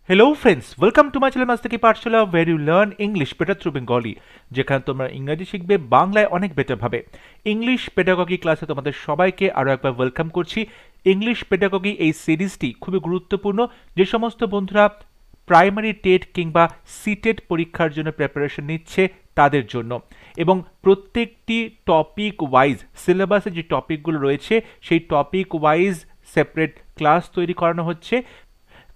Hello friends, welcome to my channel MASTI Pathsala where you learn English better through Bengali, যেখানে তোমরা ইংরেজি শিখবে বাংলায় অনেক বেটার ভাবে। ইংলিশ পেডাগজি ক্লাসে তোমাদের সবাইকে আরো একবার ওয়েলকাম করছি। ইংলিশ পেডাগজি এই সিরিজটি খুবই গুরুত্বপূর্ণ, যে সমস্ত বন্ধুরা প্রাইমারি টেট কিংবা সিটেট পরীক্ষার জন্য প্রিপারেশন নিচ্ছে তাদের জন্য, এবং প্রত্যেকটি টপিক ওয়াইজ সিলেবাসে যে টপিকগুলো রয়েছে সেই টপিক ওয়াইজ সেপারেট ক্লাস তৈরি করানো হচ্ছে।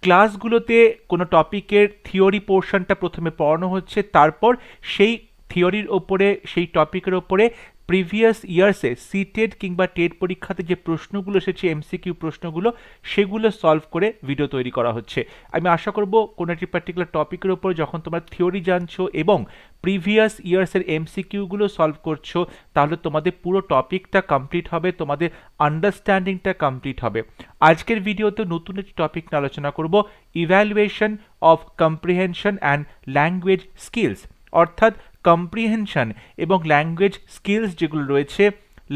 ক্লাসগুলোতে কোনো টপিকের থিওরি পোর্শনটা প্রথমে পড়ানো হচ্ছে, তারপর সেই থিওরির ওপরে সেই টপিকের ওপরে প্রিভিয়াস ইয়ার্সে সিটেট কিংবা টেট পরীক্ষাতে যে প্রশ্নগুলো এসেছে এমসিকিউ প্রশ্নগুলো সেগুলো সলভ করে ভিডিও তৈরি করা হচ্ছে। আমি আশা করব কোনো একটি পার্টিকুলার টপিকের ওপর যখন তোমরা থিওরি জানছো এবং প্রিভিয়াস ইয়ার্সের এমসিকিউগুলো সলভ করছো, তাহলে তোমাদের পুরো টপিকটা কমপ্লিট হবে, তোমাদের আন্ডারস্ট্যান্ডিংটা কমপ্লিট হবে। আজকের ভিডিওতে নতুন একটি টপিক নিয়ে আলোচনা করব, evaluation of comprehension and language skills, অর্থাৎ কম্প্রিহেনশন এবং ল্যাঙ্গুয়েজ স্কিলস যেগুলো রয়েছে,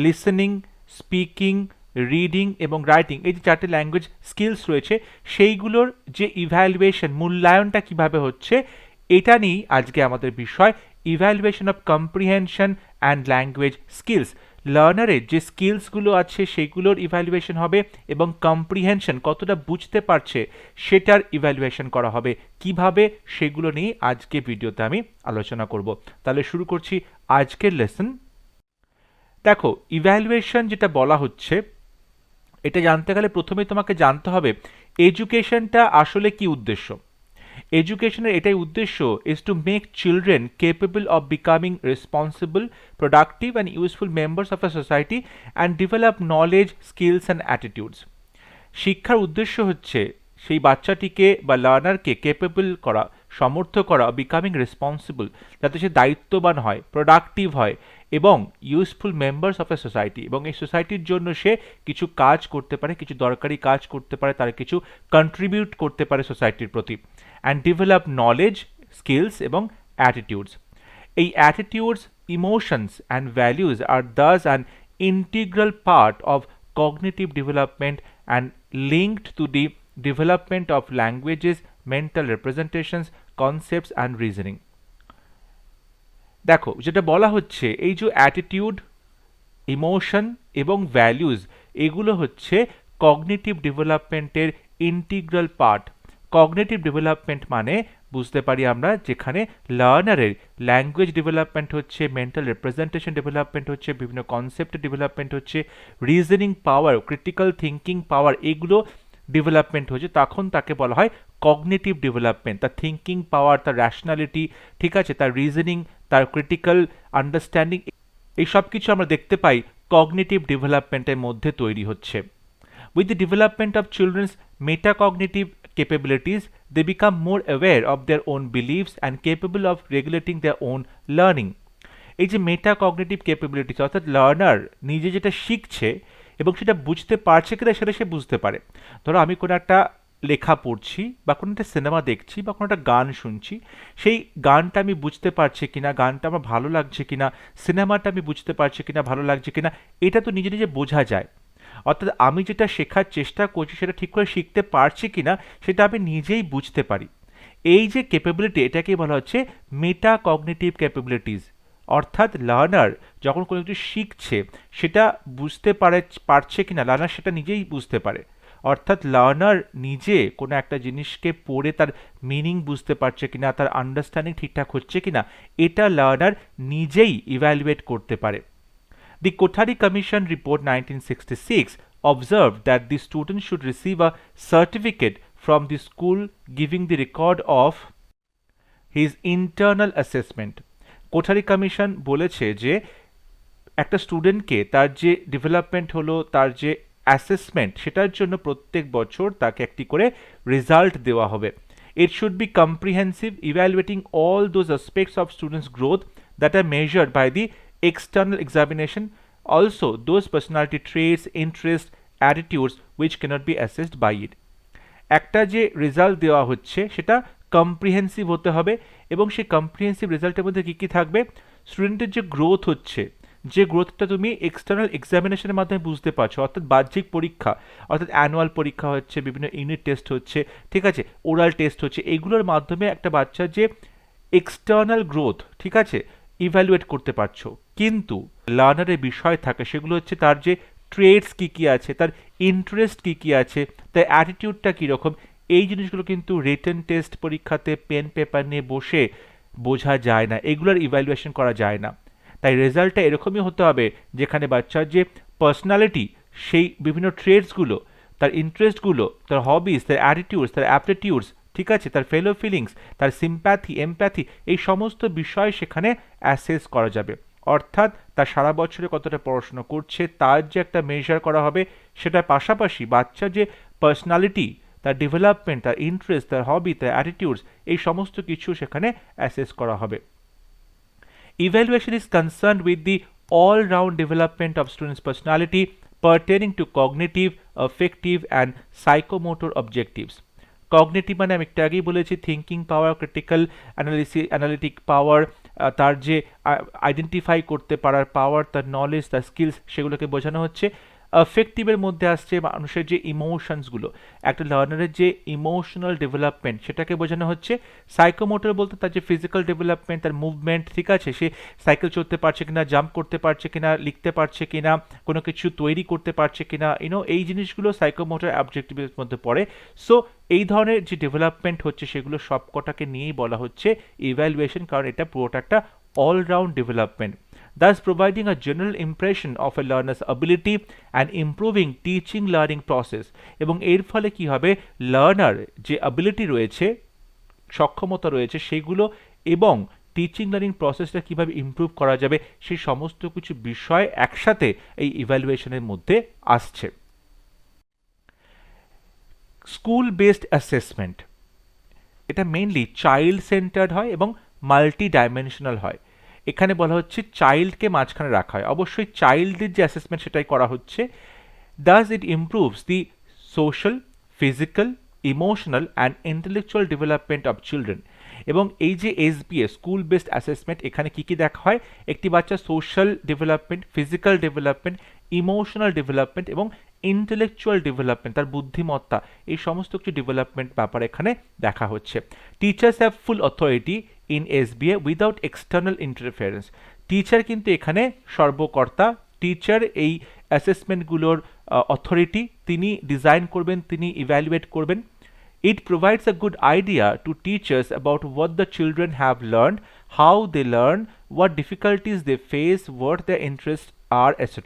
লিসেনিং, স্পিকিং, রিডিং এবং রাইটিং, এই যে চারটে ল্যাঙ্গুয়েজ স্কিলস রয়েছে সেইগুলোর যে ইভ্যালুয়েশন মূল্যায়নটা কিভাবে হচ্ছে, এটা নিয়েই আজকে আমাদের বিষয়, evaluation of comprehension and language skills. লার্নারের যে স্কিলসগুলো আছে সেগুলোর ইভ্যালুয়েশন হবে এবং কম্প্রিহেনশন কতটা বুঝতে পারছে সেটার ইভ্যালুয়েশন করা হবে। কিভাবে, সেগুলো নিয়ে আজকে ভিডিওতে আমি আলোচনা করব। তাহলে শুরু করছি আজকের লেসন। দেখো, ইভ্যালুয়েশন যেটা বলা হচ্ছে, এটা জানতে গেলে প্রথমেই তোমাকে জানতে হবে এডুকেশনটা আসলে কি উদ্দেশ্য। এডুকেশনের এটাই উদ্দেশ্য is to make children capable of becoming responsible, productive and useful members of a society and develop knowledge, skills and attitudes. শিক্ষার উদ্দেশ্য হচ্ছে সেই বাচ্চাটিকে বা লার্নারকে কেপেবল করা, সমর্থ করা, বিকামিং রেসপন্সিবল, যাতে সে দায়িত্ববান হয়, প্রোডাক্টিভ হয় এবং useful members of a society, এবং এই সোসাইটির জন্য সে কিছু কাজ করতে পারে, কিছু দরকারি কাজ করতে পারে, তার কিছু কন্ট্রিবিউট করতে পারে সোসাইটির প্রতি। অ্যান্ড ডেভেলপ নলেজ, স্কিলস এবং অ্যাটিটিউডস। এই attitudes, emotions and values are thus an integral part of cognitive development and linked to the development of languages, mental representations, concepts and reasoning. দেখো, যেটা বলা হচ্ছে এই যে অ্যাটিটিউড, ইমোশন এবং values, এগুলো হচ্ছে কগনিটিভ ডেভেলপমেন্টের ইন্টিগ্রাল পার্ট। কগনিটিভ ডেভেলপমেন্ট মানে বুঝতে পারি আমরা যেখানে লার্নারের ল্যাঙ্গুয়েজ ডেভেলপমেন্ট হচ্ছে, মেন্টাল রিপ্রেজেন্টেশন ডেভেলপমেন্ট হচ্ছে, বিভিন্ন কনসেপ্টের ডেভেলপমেন্ট হচ্ছে, রিজনিং পাওয়ার, ক্রিটিক্যাল থিঙ্কিং পাওয়ার, এগুলো ডেভেলপমেন্ট হচ্ছে, তখন তাকে বলা হয় কগনিটিভ ডেভেলপমেন্ট। তার থিঙ্কিং পাওয়ার, তার র্যাশনালিটি, ঠিক আছে, তার রিজনিং, তার ক্রিটিক্যাল আন্ডারস্ট্যান্ডিং, এই সব কিছু আমরা দেখতে পাই কগনিটিভ ডেভেলপমেন্টের মধ্যে তৈরি হচ্ছে। With the development of children's metacognitive capabilities, they become more aware of their own beliefs and capable of regulating their own learning. এই যে মেটাকগনিটিভ ক্যাপাবিলিটিস, অর্থাৎ লার্নার নিজে যেটা শিখছে এবং সেটা বুঝতে পারছে কিনা সেটা সে বুঝতে পারে। ধরো আমি কোনো একটা লেখা পড়ছি বা কোনো একটা সিনেমা দেখছি বা কোনো একটা গান শুনছি, সেই গানটা আমি বুঝতে পারছি কিনা, গানটা আমার ভালো লাগছে কিনা, সিনেমাটা আমি বুঝতে পারছি কিনা, ভালো লাগছে কিনা, এটা তো নিজে নিজে বোঝা যায়। অর্থাৎ আমি যেটা শেখার চেষ্টা করছি সেটা ঠিক করে শিখতে পারছি কিনা সেটা আমি নিজেই বুঝতে পারি। এই যে ক্যাপাবিলিটি, এটাকেই বলা হচ্ছে মেটা কগনিটিভ ক্যাপাবিলিটিস। অর্থাৎ লার্নার যখন কোনো কিছু শিখছে সেটা বুঝতে পারছে কিনা, লার্নার সেটা নিজেই বুঝতে পারে। অর্থাৎ লার্নার নিজে কোনো একটা জিনিসকে পড়ে তার মিনিং বুঝতে পারছে কিনা, তার আন্ডারস্ট্যান্ডিং ঠিকঠাক হচ্ছে কিনা, এটা লার্নার নিজেই ইভ্যালুয়েট করতে পারে। The Kothari Commission Report 1966 observed that the student should receive a certificate from the school giving the record of his internal assessment. Kothari commission বলেছে যে একটা স্টুডেন্টকে তার যে ডেভেলপমেন্ট হলো, তার যে অ্যাসেসমেন্ট, সেটার জন্য প্রত্যেক বছর তাকে একটি করে রেজাল্ট দেওয়া হবে। It should be comprehensive, evaluating all those aspects of students' growth that are measured by the external examination, also those personality traits, interests, attitudes which cannot be assessed by it. একটা যে result দেওয়া হচ্ছে সেটা comprehensive হতে হবে এবং সেই comprehensive রেজাল্টের মধ্যে কী কী থাকবে, স্টুডেন্টের যে গ্রোথ হচ্ছে যে গ্রোথটা তুমি এক্সটার্নাল এক্সামিনেশনের মাধ্যমে বুঝতে পারছো, অর্থাৎ বাহ্যিক পরীক্ষা, অর্থাৎ অ্যানুয়াল পরীক্ষা হচ্ছে, বিভিন্ন ইউনিট টেস্ট হচ্ছে, ঠিক আছে, ওরাল টেস্ট হচ্ছে, এইগুলোর মাধ্যমে একটা বাচ্চার যে এক্সটার্নাল গ্রোথ, ঠিক আছে, ইভ্যালুয়েট করতে পারছো। কিন্তু লার্নারের বিষয় থাকে, সেগুলো হচ্ছে তার যে ট্রেডস কী কী আছে, তার ইন্টারেস্ট কী কী আছে, তার অ্যাটিটিউডটা কীরকম, এই জিনিসগুলো কিন্তু রিটেন টেস্ট পরীক্ষাতে পেন পেপার নিয়ে বসে বোঝা যায় না, এগুলোর ইভ্যালুয়েশন করা যায় না। তাই রেজাল্টটা এরকমই হতে হবে যেখানে বাচ্চার যে পার্সোনালিটি, সেই বিভিন্ন ট্রেডসগুলো, তার ইন্টারেস্টগুলো, তার হবিস, তার অ্যাটিটিউডস, তার অ্যাপটিটিউডস, ঠিক আছে, তার ফেলো ফিলিংস, তার সিম্প্যাথি, এমপ্যাথি, এই সমস্ত বিষয় সেখানে অ্যাসেস করা যাবে। অর্থাৎ তার সারা বছরে কতটা পড়াশোনা করছে তার যে একটা মেজার করা হবে, সেটার পাশাপাশি বাচ্চার যে পার্সোনালিটি, তার ডেভেলপমেন্ট, তার ইন্টারেস্ট, তার হবি, তার অ্যাটিটিউডস, এই সমস্ত কিছু সেখানে অ্যাসেস করা হবে। Evaluation is concerned with the all-round development of students' personality pertaining to cognitive, affective and psychomotor objectives. Cognitive মানে আমি একটু আগেই বলেছি থিঙ্কিং পাওয়ার, ক্রিটিক্যাল অ্যানালিটিক পাওয়ার, তার যে আইডেন্টিফাই করতে পারার পাওয়ার, তার নলেজ, তার স্কিলস, সেগুলোকে বোঝানো হচ্ছে। অ্যাফেক্টিভের মধ্যে আসছে মানুষের যে ইমোশনসগুলো, একটা লার্নারের যে ইমোশনাল ডেভেলপমেন্ট, সেটাকে বোঝানো হচ্ছে। সাইকোমোটর বলতে তার যে ফিজিক্যাল ডেভেলপমেন্ট, তার মুভমেন্ট, ঠিক আছে, সে সাইকেল চলতে পারছে কিনা, জাম্প করতে পারছে কিনা, লিখতে পারছে কিনা, কোনো কিছু তৈরি করতে পারছে কিনা, এই জিনিসগুলো সাইকোমোটর অবজেক্টিভের মধ্যে পড়ে। সো এই ধরনের যে ডেভেলপমেন্ট হচ্ছে সেগুলো সবকটাকে নিয়েই বলা হচ্ছে ইভ্যালুয়েশন, কারণ এটা পুরোটা একটা all-round development, thus providing a general impression of a learner's ability and improving teaching learning process। এবং এর ফলে কি হবে, লার্নার যে অ্যাবিলিটি রয়েছে, সক্ষমতা রয়েছে, সেগুলো এবং টিচিং লার্নিং প্রসেসটা কীভাবে ইমপ্রুভ করা যাবে, সেই সমস্ত কিছু বিষয় একসাথে এই ইভ্যালুয়েশনের মধ্যে আসছে। স্কুল বেসড অ্যাসেসমেন্ট, এটা মেইনলি চাইল্ড সেন্টার্ড হয় এবং মাল্টি ডাইমেনশনাল হয়। এখানে বলা হচ্ছে চাইল্ডকে মাঝখানে রাখা হয়, অবশ্যই চাইল্ডের যে অ্যাসেসমেন্ট সেটাই করা হচ্ছে। Thus it improves the social, physical, emotional and intellectual development of children. এবং এই যে এসবিএস স্কুল বেসড অ্যাসেসমেন্ট, এখানে কী কী দেখা হয়, একটি বাচ্চার social development, physical development, emotional development এবং ইন্টেলেকচুয়াল ডেভেলপমেন্ট, তার বুদ্ধিমত্তা, এই সমস্ত কিছু ডেভেলপমেন্ট ব্যাপার এখানে দেখা হচ্ছে। Teachers have full authority in SBA without external interference. Teacher কিন্তু এখানে সর্বকর্তা, টিচার এই অ্যাসেসমেন্টগুলোর অথরিটি, তিনি ডিজাইন করবেন, তিনি ইভ্যালুয়েট করবেন। It provides a good idea to teachers about what the children have learned, how they learn, what difficulties they face, what their interests are, etc.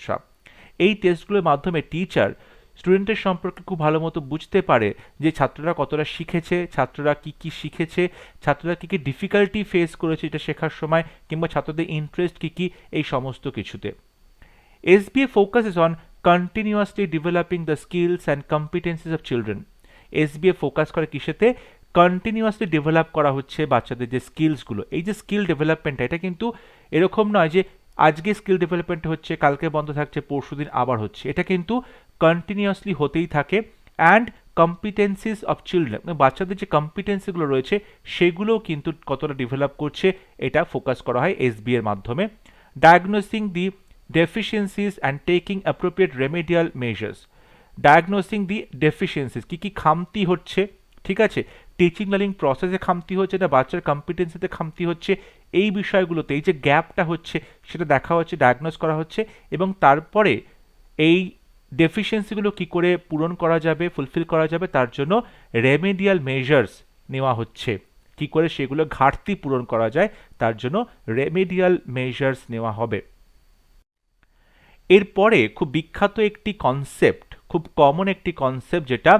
এই টেস্টগুলোর মাধ্যমে teacher স্টুডেন্টের সম্পর্কে খুব ভালো মতো বুঝতে পারে যে ছাত্ররা কতটা শিখেছে, ছাত্ররা কি কি শিখেছে, ছাত্ররা কি কি ডিফিকাল্টি ফেস করেছে এটা শেখার সময়, কিংবা ছাত্রদের ইন্টারেস্ট কি কি, এই সমস্ত কিছুতে। SBA focuses on continuously developing the skills and competencies of children. SBA focus করে কিসেতে, কন্টিনিউয়াসলি ডেভেলপ করা হচ্ছে বাচ্চাদের যে স্কিলসগুলো। এই যে স্কিল ডেভেলপমেন্টটা, এটা কিন্তু এরকম নয় যে আজকে স্কিল ডেভেলপমেন্ট হচ্ছে, কালকে বন্ধ থাকছে, পরশুদিন আবার হচ্ছে, এটা কিন্তু কন্টিনিউয়াসলি হতেই থাকে। অ্যান্ড কম্পিটেন্সিস অফ চিলড্রেন, বাচ্চাদের যে কম্পিটেন্সিগুলো রয়েছে সেগুলোও কিন্তু কতটা ডেভেলপ করছে, এটা ফোকাস করা হয় SBA এর মাধ্যমে। Diagnosing the deficiencies and taking appropriate remedial measures. Diagnosing the deficiencies, কী কী খামতি হচ্ছে, ঠিক আছে, টিচিং লার্নিং প্রসেসে খামতি হচ্ছে না, বাচ্চার কম্পিটেন্সিতে খামতি হচ্ছে, এই বিষয়গুলোতে এই যে গ্যাপটা হচ্ছে সেটা দেখা হচ্ছে, ডায়াগনোস করা হচ্ছে, এবং তারপরে এই ডেফিসিয়েন্সিগুলো কী করে পূরণ করা যাবে, ফুলফিল করা যাবে, তার জন্য রেমেডিয়াল মেজার্স নেওয়া হচ্ছে, কী করে সেগুলো ঘাটতি পূরণ করা যায়, তার জন্য রেমেডিয়াল মেজার্স নেওয়া হবে। এরপরে খুব বিখ্যাত একটি কনসেপ্ট, খুব কমন একটি কনসেপ্ট, যেটা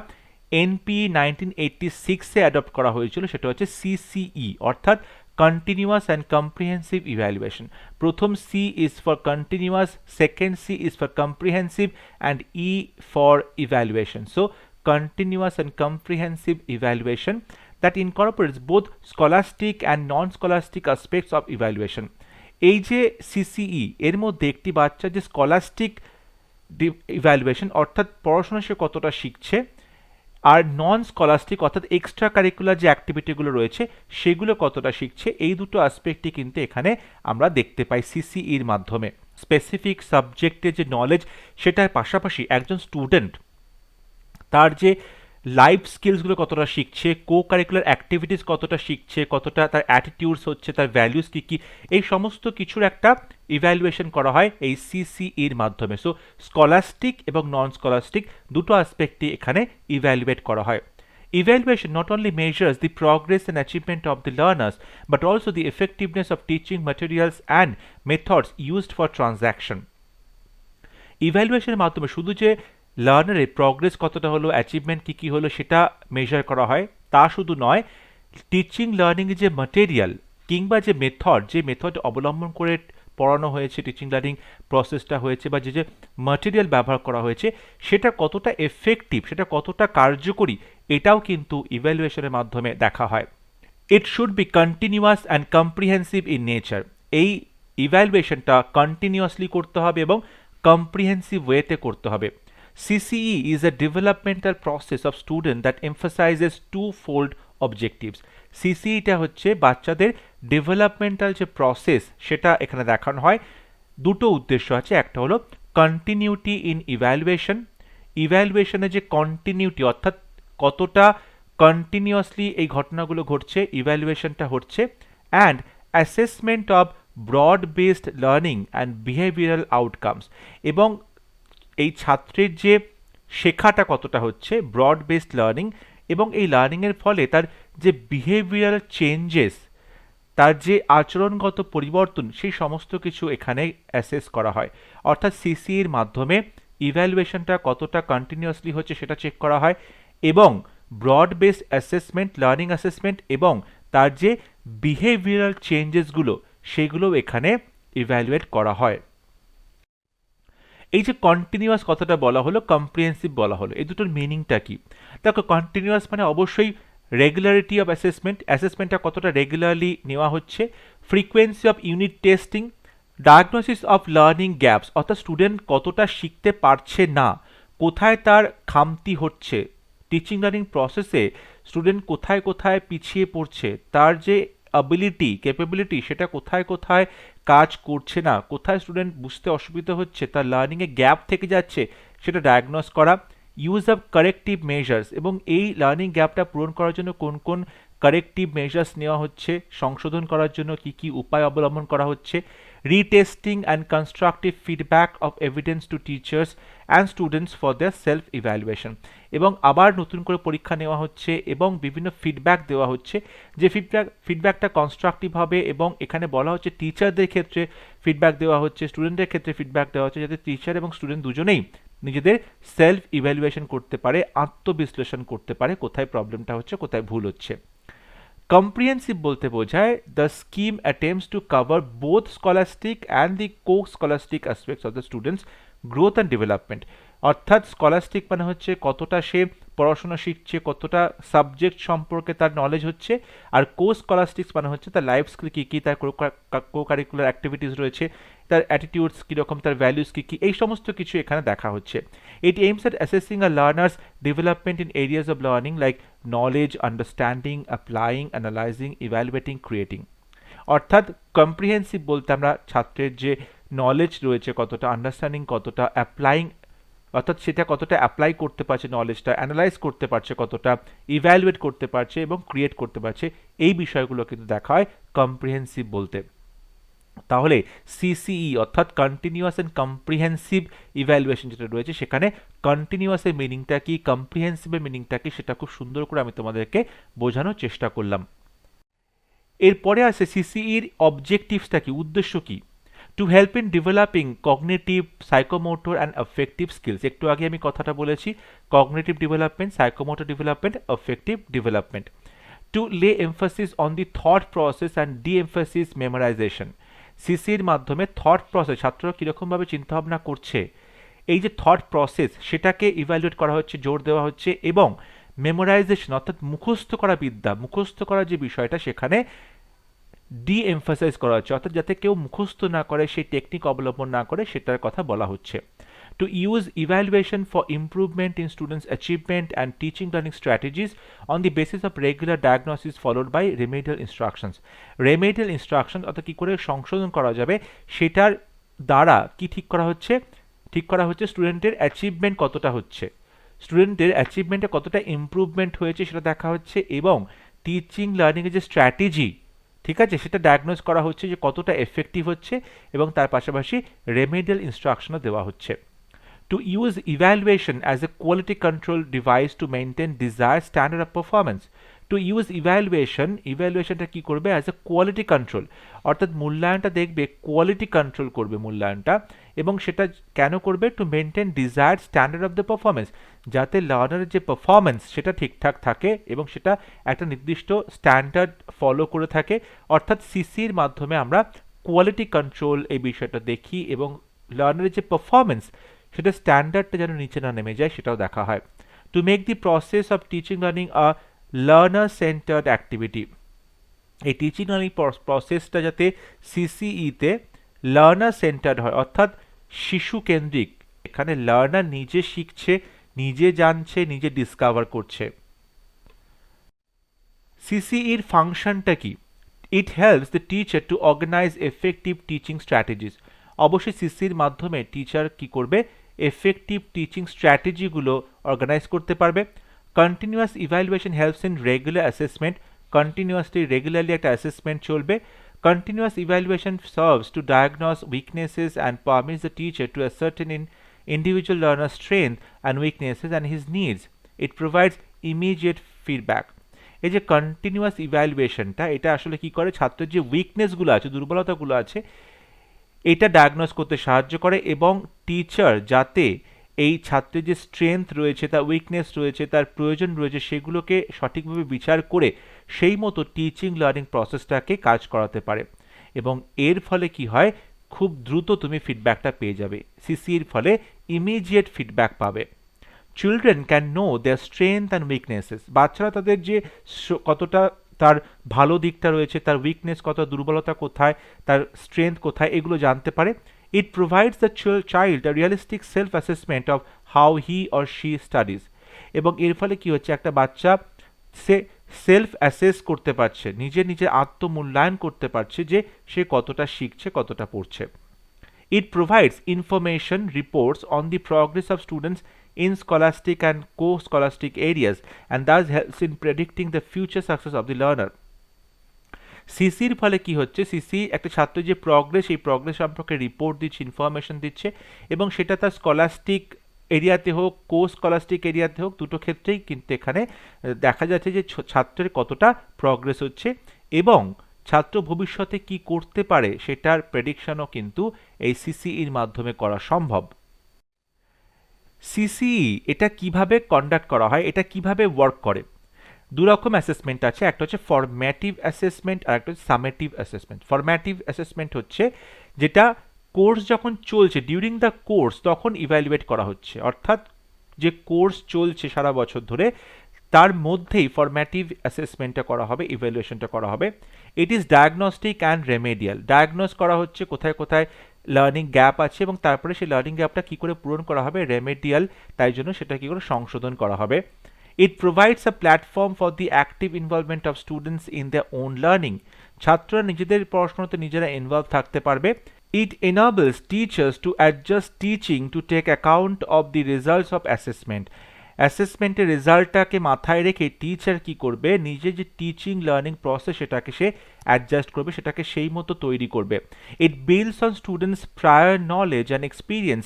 NPE 1986-এ অ্যাডপ্ট করা হয়েছিল, সেটা হচ্ছে CCE, অর্থাৎ কন্টিনিউয়াস অ্যান্ড কম্প্রিহেন্সিভ ইভ্যালুয়েশন। প্রথম C is for continuous, second C is for comprehensive and E for evaluation. So continuous and comprehensive evaluation that incorporates both scholastic and non scholastic aspects of evaluation. এই যে CCE, এর মধ্যে একটি বাচ্চা যে scholastic evaluation, অর্থাৎ পড়াশোনা সে কতটা শিখছে, আর নন স্কলাস্টিক অর্থাৎ এক্সট্রা কারিকুলার যে অ্যাক্টিভিটিগুলো রয়েছে সেগুলো কতটা শিখছে, এই দুটো অ্যাসপেক্টই কিন্তু এখানে আমরা দেখতে পাই সিসিইর মাধ্যমে। স্পেসিফিক সাবজেক্টের যে নলেজ সেটার পাশাপাশি একজন স্টুডেন্ট তার যে লাইফ স্কিলসগুলো কতটা শিখছে, কো কারিকুলার অ্যাক্টিভিটিস কতটা শিখছে, কতটা তার অ্যাটিটিউডস হচ্ছে, তার ভ্যালুস কী কী, এই সমস্ত কিছুর একটা ইভ্যালুয়েশন করা হয় এই সিসিইর মাধ্যমে। সো স্কলাস্টিক এবং নন স্কলাস্টিক দুটো অ্যাসপেক্টই এখানে ইভ্যালুয়েট করা হয়। Evaluation not only measures the progress and achievement of the learners, but also the effectiveness of teaching materials and methods used for transaction. ইভ্যালুয়েশনের মাধ্যমে শুধু যে লার্নারের প্রগ্রেস কতটা হলো, অ্যাচিভমেন্ট কী কী হলো সেটা মেজার করা হয়, তা শুধু নয়, টিচিং লার্নিংয়ের যে ম্যাটেরিয়াল কিংবা যে মেথড অবলম্বন করে পড়ানো হয়েছে, টিচিং লার্নিং প্রসেসটা হয়েছে বা যে ম্যাটেরিয়াল ব্যবহার করা হয়েছে সেটা কতটা এফেক্টিভ, সেটা কতটা কার্যকরী, এটাও কিন্তু ইভ্যালুয়েশনের মাধ্যমে দেখা হয়। It should be continuous and comprehensive in nature. এই ইভ্যালুয়েশনটা কন্টিনিউয়াসলি করতে হবে এবং কম্প্রিহেন্সিভ ওয়েতে করতে হবে। CCE is a developmental process of student that emphasizes two-fold objectives. CCEটা হচ্ছে বাচ্চাদের ডেভেলপমেন্টাল যে প্রসেস সেটা এখানে দেখানো হয়। দুটো উদ্দেশ্য আছে, একটা হলো কন্টিনিউটি ইন ইভ্যালুয়েশন, ইভ্যালুয়েশনের যে কন্টিনিউটি অর্থাৎ কতটা কন্টিনিউয়াসলি এই ঘটনাগুলো ঘটছে, ইভ্যালুয়েশনটা হচ্ছে, and assessment of broad based learning and behavioural outcomes, এবং এই ছাত্রের যে শেখাটা কতটা হচ্ছে, ব্রড বেসড লার্নিং, এবং এই লার্নিংয়ের ফলে তার যে বিহেভিয়ারাল চেঞ্জেস, তার যে আচরণগত পরিবর্তন, সেই সমস্ত কিছু এখানে অ্যাসেস করা হয়। অর্থাৎ সিসির মাধ্যমে ইভ্যালুয়েশনটা কতটা কন্টিনিউয়াসলি হচ্ছে সেটা চেক করা হয়, এবং broad based assessment, learning assessment এবং তার যে বিহেভিয়ারাল চেঞ্জেসগুলো সেগুলো এখানে ইভ্যালুয়েট করা হয়। এই যে কন্টিনিউয়াস কথাটা বলা হলো, কম্প্রিহেন্সিভ বলা হলো, এই দুটোর মিনিংটা কি? দেখো, কন্টিনিউয়াস মানে অবশ্যই রেগুলারিটি অফ অ্যাসেসমেন্টটা কতটা রেগুলারলি নেওয়া হচ্ছে, frequency of unit testing, diagnosis of learning gaps, অর্থাৎ স্টুডেন্ট কতটা শিখতে পারছে না, কোথায় তার খামতি হচ্ছে, টিচিং লার্নিং প্রসেসে স্টুডেন্ট কোথায় কোথায় পিছিয়ে পড়ছে, তার যে অ্যাবিলিটি, ক্যাপাবিলিটি সেটা কোথায় কোথায় কাজ করছে না, কোথায় স্টুডেন্ট বুঝতে অসুবিধা হচ্ছে, তার লার্নিংয়ে গ্যাপ থেকে যাচ্ছে, সেটা ডায়াগনোস করা, ইউজ অফ কারেক্টিভ মেজার্স, এবং এই লার্নিং গ্যাপটা পূরণ করার জন্য কোন কোন কারেক্টিভ মেজার্স নেওয়া হচ্ছে, সংশোধন করার জন্য কি কি উপায় অবলম্বন করা হচ্ছে, retesting and constructive feedback of evidence to teachers and students for their self evaluation, এবং আবার নতুন করে পরীক্ষা নেওয়া হচ্ছে এবং বিভিন্ন ফিডব্যাক দেওয়া হচ্ছে, যে ফিডব্যাকটা কনস্ট্রাকটিভ হবে, এবং এখানে বলা হচ্ছে টিচারদের ক্ষেত্রে ফিডব্যাক দেওয়া হচ্ছে, স্টুডেন্টদের ক্ষেত্রে ফিডব্যাক দেওয়া হচ্ছে, যাতে টিচার এবং স্টুডেন্ট দুজনেই নিজেদের সেলফ ইভ্যালুয়েশন করতে পারে, আত্মবিশ্লেষণ করতে পারে, কোথায় প্রবলেমটা হচ্ছে, কোথায় ভুল হচ্ছে। কম্প্রিহেন্সিভ বলতে বোঝায় the scheme attempts to cover both scholastic and the co scholastic aspects of the students growth and development. অর্থাৎ স্কলাস্টিক মানে হচ্ছে কতটা সে পড়াশোনা শিখছে, কতটা সাবজেক্ট সম্পর্কে তার নলেজ হচ্ছে, আর কো স্কলাস্টিক্স মানে হচ্ছে তার লাইফ স্কিল কী কী, তার কো কারিকুলার অ্যাক্টিভিটিস রয়েছে, তার অ্যাটিটিউডস কীরকম, তার ভ্যালুস কী কী, এই সমস্ত কিছু এখানে দেখা হচ্ছে। It aims at assessing a learner's development in areas of learning like knowledge, understanding, applying, analysing, evaluating, creating. অর্থাৎ কম্প্রিহেন্সিভ বলতে আমরা ছাত্রের যে নলেজ রয়েছে কতটা, আন্ডারস্ট্যান্ডিং কতটা, অ্যাপ্লাইং অর্থাৎ সেটা কতটা অ্যাপ্লাই করতে পারছে নলেজটা, অ্যানালাইজ করতে পারছে কতটা, ইভ্যালুয়েট করতে পারছে এবং ক্রিয়েট করতে পারছে, এই বিষয়গুলো কিন্তু দেখা হয় কম্প্রিহেন্সিভ বলতে। তাহলে সিসিই অর্থাৎ কন্টিনিউয়াস অ্যান্ড কম্প্রিহেন্সিভ ইভ্যালুয়েশন যেটা রয়েছে, সেখানে কন্টিনিউয়াসের মিনিংটা কি, কম্প্রিহেন্সিভের মিনিংটা কি, সেটা খুব সুন্দর করে আমি তোমাদেরকে বোঝানোর চেষ্টা করলাম। এরপরে আসে সিসিইর অবজেক্টিভসটা কি, উদ্দেশ্য কি? To help in developing cognitive, psychomotor and affective skills. একটু আগে আমি কথাটা বলেছি, cognitive development, psychomotor development, affective development. To lay emphasis on the thought process and de emphasis memorisation. সিসির মাধ্যমে থট প্রসেস, ছাত্ররা কীরকমভাবে চিন্তাভাবনা করছে, এই যে থট প্রসেস সেটাকে ইভ্যালুয়েট করা হচ্ছে, জোর দেওয়া হচ্ছে, এবং মেমোরাইজেশন অর্থাৎ মুখস্থ করা বিদ্যা, মুখস্থ করার যে বিষয়টা সেখানে ডি এমফাসাইজ করা হচ্ছে, অর্থাৎ যাতে কেউ মুখস্থ না করে, সেই টেকনিক অবলম্বন না করে, সেটার কথা বলা হচ্ছে। To use evaluation for improvement in students' achievement and teaching learning strategies on the basis of regular diagnosis followed by remedial instructions. Remedial instruction অর্থাৎ কী করে সংশোধন করা যাবে সেটার দ্বারা কি ঠিক করা হচ্ছে স্টুডেন্টের অ্যাচিভমেন্ট কতটা হচ্ছে, স্টুডেন্টের অ্যাচিভমেন্টে কতটা ইমপ্রুভমেন্ট হয়েছে সেটা দেখা হচ্ছে, এবং টিচিং লার্নিংয়ের যে স্ট্র্যাটেজি ঠিক আছে সেটা ডায়াগনোজ করা হচ্ছে যে কতটা এফেক্টিভ হচ্ছে, এবং তার পাশাপাশি রেমেডিয়াল ইনস্ট্রাকশনও দেওয়া হচ্ছে। To use evaluation as a quality control device to maintain desired standard of performance. To use evaluationটা কি করবে অ্যাজ এ কোয়ালিটি কন্ট্রোল, অর্থাৎ মূল্যায়নটা দেখবে কোয়ালিটি কন্ট্রোল করবে মূল্যায়নটা, এবং সেটা কেন করবে? To maintain desired standard of the performance, যাতে লার্নারের যে পারফরমেন্স সেটা ঠিকঠাক থাকে এবং সেটা একটা নির্দিষ্ট স্ট্যান্ডার্ড ফলো করে থাকে। অর্থাৎ সিসির মাধ্যমে আমরা কোয়ালিটি কন্ট্রোল এই বিষয়টা দেখি, এবং লার্নারের যে পারফরমেন্স সেটা স্ট্যান্ডার্ডটা যেন নিচে না নেমে যায় সেটাও দেখা হয়। To make the process of teaching learning a learner centred activity, এই টিচিং লার্নিং প্রসেসটা যাতে সিসিইতে লার্নার সেন্টার্ড হয়, অর্থাৎ শিশু কেন্দ্রিক, এখানে লার্নার নিজে শিখছে, নিজে জানছে, নিজে ডিসকভার করছে। সিসিইর ফাংশনটা কি? It helps the teacher to organise effective teaching strategies. অবশ্যই সিসির মাধ্যমে টিচার কি করবে? এফেক্টিভ টিচিং স্ট্র্যাটেজিগুলো অর্গানাইজ করতে পারবে। Continuous evaluation helps in regular assessment, continuously regularly একটা অ্যাসেসমেন্ট চলবে। Continuous evaluation serves to diagnose weaknesses and permits the teacher to ascertain in individual learner strength and weaknesses and his needs. It provides immediate feedback. এই যে continuous ইভ্যালুয়েশনটা এটা আসলে কি করে? ছাত্রের যে উইকনেসগুলো আছে, দুর্বলতাগুলো আছে, এটা ডায়াগনোস করতে সাহায্য করে, এবং টিচার যাতে এই ছাত্রের যে স্ট্রেংথ রয়েছে, তার উইকনেস রয়েছে, তার প্রয়োজন রয়েছে, সেগুলোকে সঠিকভাবে বিচার করে সেই মতো টিচিং লার্নিং প্রসেসটাকে কাজ করাতে পারে, এবং এর ফলে কি হয়? খুব দ্রুত তুমি ফিডব্যাকটা পেয়ে যাবে। সিসির ফলে ইমিডিয়েট ফিডব্যাক পাবে। Children can know their strength and weaknesses, বাচ্চারা তাদের যে কতটা তার ভালো দিকটা রয়েছে, তার উইকনেস কত, দুর্বলতা কোথায়, তার স্ট্রেংথ কোথায়, এগুলো জানতে পারে। ইট provides the child a realistic self assessment of how he or she studies, এবং এর ফলে কি হচ্ছে? একটা বাচ্চা সে সেলফ অ্যাসেস করতে পারছে, নিজের আত্মমূল্যায়ন করতে পারছে যে সে কতটা শিখছে, কতটা পড়ছে। It provides information reports on the progress of students in scholastic and co-scholastic areas and thus helps in predicting the future success of the learner. সিসির ফলে কি হচ্ছে? সিসি একটা ছাত্রের যে প্রগ্রেস, এই প্রগ্রেস সম্পর্কে রিপোর্ট দিচ্ছে, ইনফরমেশন দিচ্ছে, এবং সেটা তার স্কলাস্টিক এরিয়াতে হোক, কো স্কলাস্টিক এরিয়াতে হোক, দুটো ক্ষেত্রেই কিন্তু এখানে দেখা যাচ্ছে যে ছাত্রের কতটা প্রগ্রেস হচ্ছে, এবং ছাত্র ভবিষ্যতে কি করতে পারে সেটার প্রেডিকশনও কিন্তু এই সিসিইর মাধ্যমে করা সম্ভব। সিসিই এটা কিভাবে কন্ডাক্ট করা হয়, এটা কিভাবে ওয়ার্ক করে? দুরকম অ্যাসেসমেন্ট আছে, একটা হচ্ছে ফরম্যাটিভ অ্যাসেসমেন্ট আর একটা হচ্ছে সামেটিভ অ্যাসেসমেন্ট। ফরম্যাটিভ অ্যাসেসমেন্ট হচ্ছে যেটা কোর্স যখন চলছে, ডিউরিং দ্য কোর্স তখন ইভ্যালুয়েট করা হচ্ছে, অর্থাৎ যে কোর্স চলছে সারা বছর ধরে তার মধ্যেই ফরম্যাটিভ অ্যাসেসমেন্টটা করা হবে, ইভ্যালুয়েশনটা করা হবে। It is diagnostic and remedial, diagnose করা হচ্ছে কোথায় কোথায় লার্নিং গ্যাপ আছে, এবং তারপরে সেই লার্নিং গ্যাপটা কী করে পূরণ করা হবে, রেমেডিয়াল, তাই জন্য সেটা কী করে সংশোধন করা হবে। It provides a platform for the active involvement of students in the own learning, ছাত্ররা নিজেদের পড়াশোনাতে নিজেরা ইনভলভ থাকতে পারবে। It enables teachers to adjust teaching to take account of the results of assessment. অ্যাসেসমেন্টের রেজাল্টটাকে মাথায় রেখে টিচার কি করবে? নিজে যে টিচিং লার্নিং প্রসেস সেটাকে সে অ্যাডজাস্ট করবে, সেটাকে সেই মতো তৈরি করবে। It builds on students prior knowledge and experience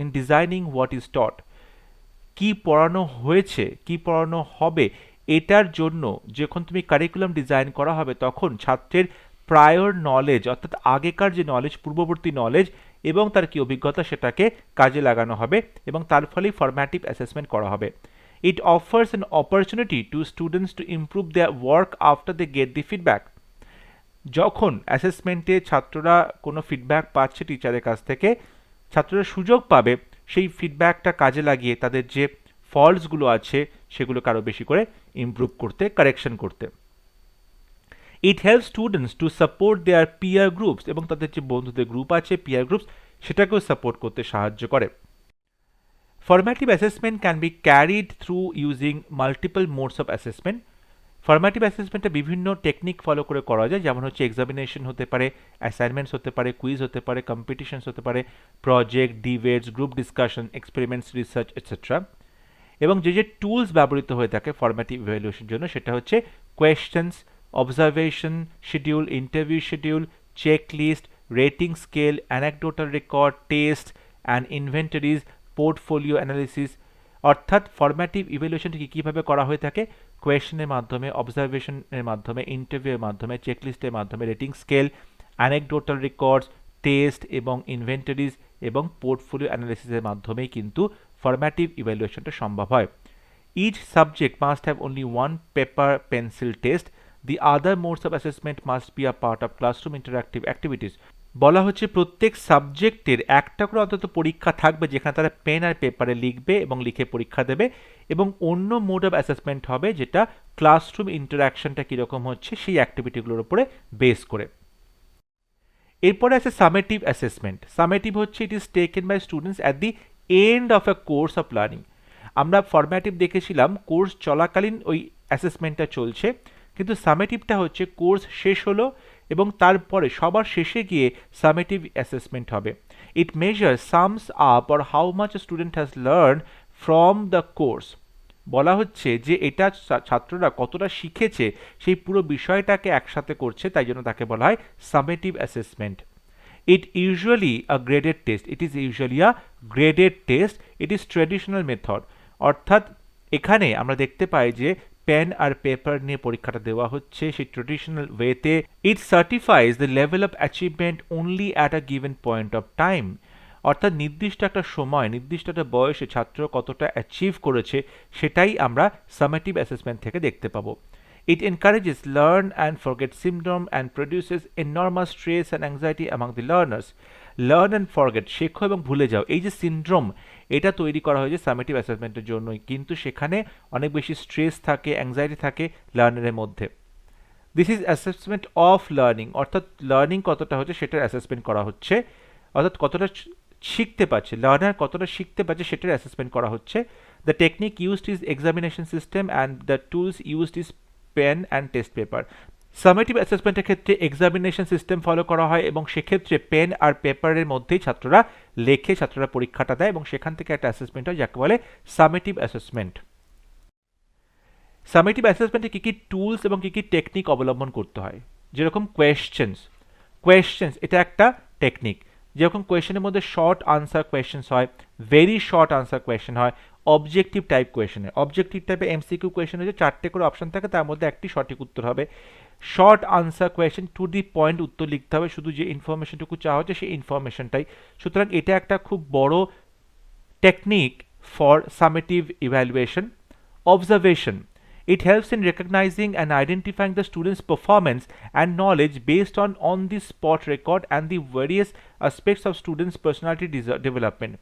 in designing what is taught. কি পড়ানো হয়েছে, কি পড়ানো হবে, এটার জন্য যখন তুমি কারিকুলাম ডিজাইন করা হবে তখন ছাত্রের প্রায়র নলেজ, অর্থাৎ আগেকার যে নলেজ, পূর্ববর্তী নলেজ এবং তার কি অভিজ্ঞতা সেটাকে কাজে লাগানো হবে, এবং তার ফলেই ফরম্যাটিভ অ্যাসেসমেন্ট করা হবে। It offers an opportunity to students to improve their work after they get the feedback. যখন অ্যাসেসমেন্টে ছাত্ররা কোনো ফিডব্যাক পাচ্ছে টিচারের কাছ থেকে, ছাত্ররা সুযোগ পাবে সেই ফিডব্যাকটা কাজে লাগিয়ে তাদের যে ফল্টসগুলো আছে সেগুলোকে আরও বেশি করে ইমপ্রুভ করতে, কারেকশন করতে। It help students to support their peer groups, এবং তাদের যে বন্ধুদের গ্রুপ আছে, পিয়ার গ্রুপস, সেটাকেও সাপোর্ট করতে সাহায্য করে। Formative assessment can be carried through using multiple modes of assessment. Formative অ্যাসেসমেন্টটা বিভিন্ন টেকনিক ফলো করে করা যায়, যেমন হচ্ছে এক্সামিনেশন হতে পারে, অ্যাসাইনমেন্টস হতে পারে, কুইজ হতে পারে, কম্পিটিশনস হতে পারে, project, debates, group discussion, experiments, research etcetera. এবং যে টুলস ব্যবহৃত হয়ে থাকে ফরম্যাটিভ ইভ্যালুয়েশন জন্য সেটা হচ্ছে questions, observation schedule, interview schedule, checklist, rating scale, anecdotal record, test and inventories, portfolio analysis. অর্থাৎ ফরম্যাটিভ ইভ্যালুয়েশনটি কীভাবে করা হয়ে থাকে? কোয়েশ্চেনের মাধ্যমে, অবজারভেশনের মাধ্যমে, ইন্টারভিউয়ের মাধ্যমে, চেকলিস্টের মাধ্যমে, rating scale, anecdotal records, test এবং ইনভেন্টরিজ এবং পোর্টফোলিও অ্যানালিসিসের মাধ্যমেই কিন্তু ফরম্যাটিভ ইভ্যালুয়েশনটা সম্ভব হয়। Each subject must have only one paper pencil test. The other modes of assessment must be a part of classroom interactive activities. বলা হচ্ছে প্রত্যেক সাবজেক্টের একটা করে অন্তত পরীক্ষা থাকবে যেখানে তারা পেন আর পেপারে লিখবে এবং লিখে পরীক্ষা দেবে, এবং অন্য মোড অফ অ্যাসেসমেন্ট হবে যেটা ক্লাসরুম ইন্টারাকশনটা কীরকম হচ্ছে সেই অ্যাক্টিভিটিগুলোর উপরে বেস করে। এরপরে আছে সামেটিভ অ্যাসেসমেন্ট। সামেটিভ হচ্ছে it is taken by students at the end of a course of learning. আমরা ফরম্যাটিভ দেখেছিলাম কোর্স চলাকালীন ওই অ্যাসেসমেন্টটা চলছে, কিন্তু সামেটিভটা হচ্ছে কোর্স শেষ হলো এবং তারপরে সবার শেষে গিয়ে সামেটিভ অ্যাসেসমেন্ট হবে। It measure sums up or how much student has learn from the course. বলা হচ্ছে যে এটা ছাত্ররা কতটা শিখেছে সেই পুরো বিষয়টাকে একসাথে করছে, তাই জন্য তাকে বলা হয় summative assessment. It usually a graded test. It is usually a graded test. It is traditional method. অর্থাৎ এখানে আমরা দেখতে পাই যে পেন আর পেপার নিয়ে পরীক্ষাটা দেওয়া হচ্ছে সেই ট্রেডিশনাল ওয়েতে। It certifies the level of achievement only at a given point of time. অর্থাৎ নির্দিষ্ট একটা সময়, নির্দিষ্ট একটা বয়সে ছাত্র কতটা অ্যাচিভ করেছে সেটাই আমরা সামেটিভ অ্যাসেসমেন্ট থেকে দেখতে পাবো। It encourages learn and forget syndrome and produces enormous stress and anxiety among the learners. Learn and forget, শেখো এবং ভুলে যাও, এই যে সিনড্রোম এটা তৈরি করা হয়েছে সামেটিভ অ্যাসেসমেন্টের জন্যই, কিন্তু সেখানে অনেক বেশি স্ট্রেস থাকে, অ্যাংজাইটি থাকে লার্নারের মধ্যে। This is assessment of learning, অর্থাৎ লার্নিং কতটা হচ্ছে সেটার অ্যাসেসমেন্ট করা হচ্ছে, অর্থাৎ কতটা শিখতে পারছে লার্নার, কতটা শিখতে পারছে সেটার অ্যাসেসমেন্ট করা হচ্ছে। The technique used is examination system and the tools used is pen and test paper. Summative অ্যাসেসমেন্টের ক্ষেত্রে এক্সামিনেশন সিস্টেম ফলো করা হয় এবং সেক্ষেত্রে পেন আর পেপারের মধ্যেই ছাত্ররা লেখে, ছাত্ররা পরীক্ষাটা দেয় এবং সেখান থেকে একটা অ্যাসেসমেন্ট হয় যাকে বলে সামেটিভ অ্যাসেসমেন্ট। সামেটিভ অ্যাসেসমেন্টে কী কী টুলস এবং কী কী টেকনিক অবলম্বন করতে হয়, যেরকম কোয়েশ্চেন্স এটা একটা টেকনিক। যেরকম কোয়েশ্চেনের মধ্যে শর্ট আনসার কোয়েশ্চেন্স হয়, ভেরি শর্ট আনসার কোয়েশ্চেন হয়, অবজেক্টিভ টাইপ কোয়েশ্চেনে, অবজেক্টিভ টাইপে এমসিকিউ কোয়েশ্চেন হচ্ছে 4টে করে অপশন থাকে, তার মধ্যে একটি সঠিক উত্তর হবে। Short answer question, to the point উত্তর লিখতে হবে, শুধু যে ইনফরমেশনটুকু চাওয়া হচ্ছে সেই ইনফরমেশনটাই। সুতরাং এটা একটা খুব বড় technique for summative evaluation. Observation, it helps in recognizing and identifying the student's performance and knowledge based on the spot record and the various aspects of students' personality development.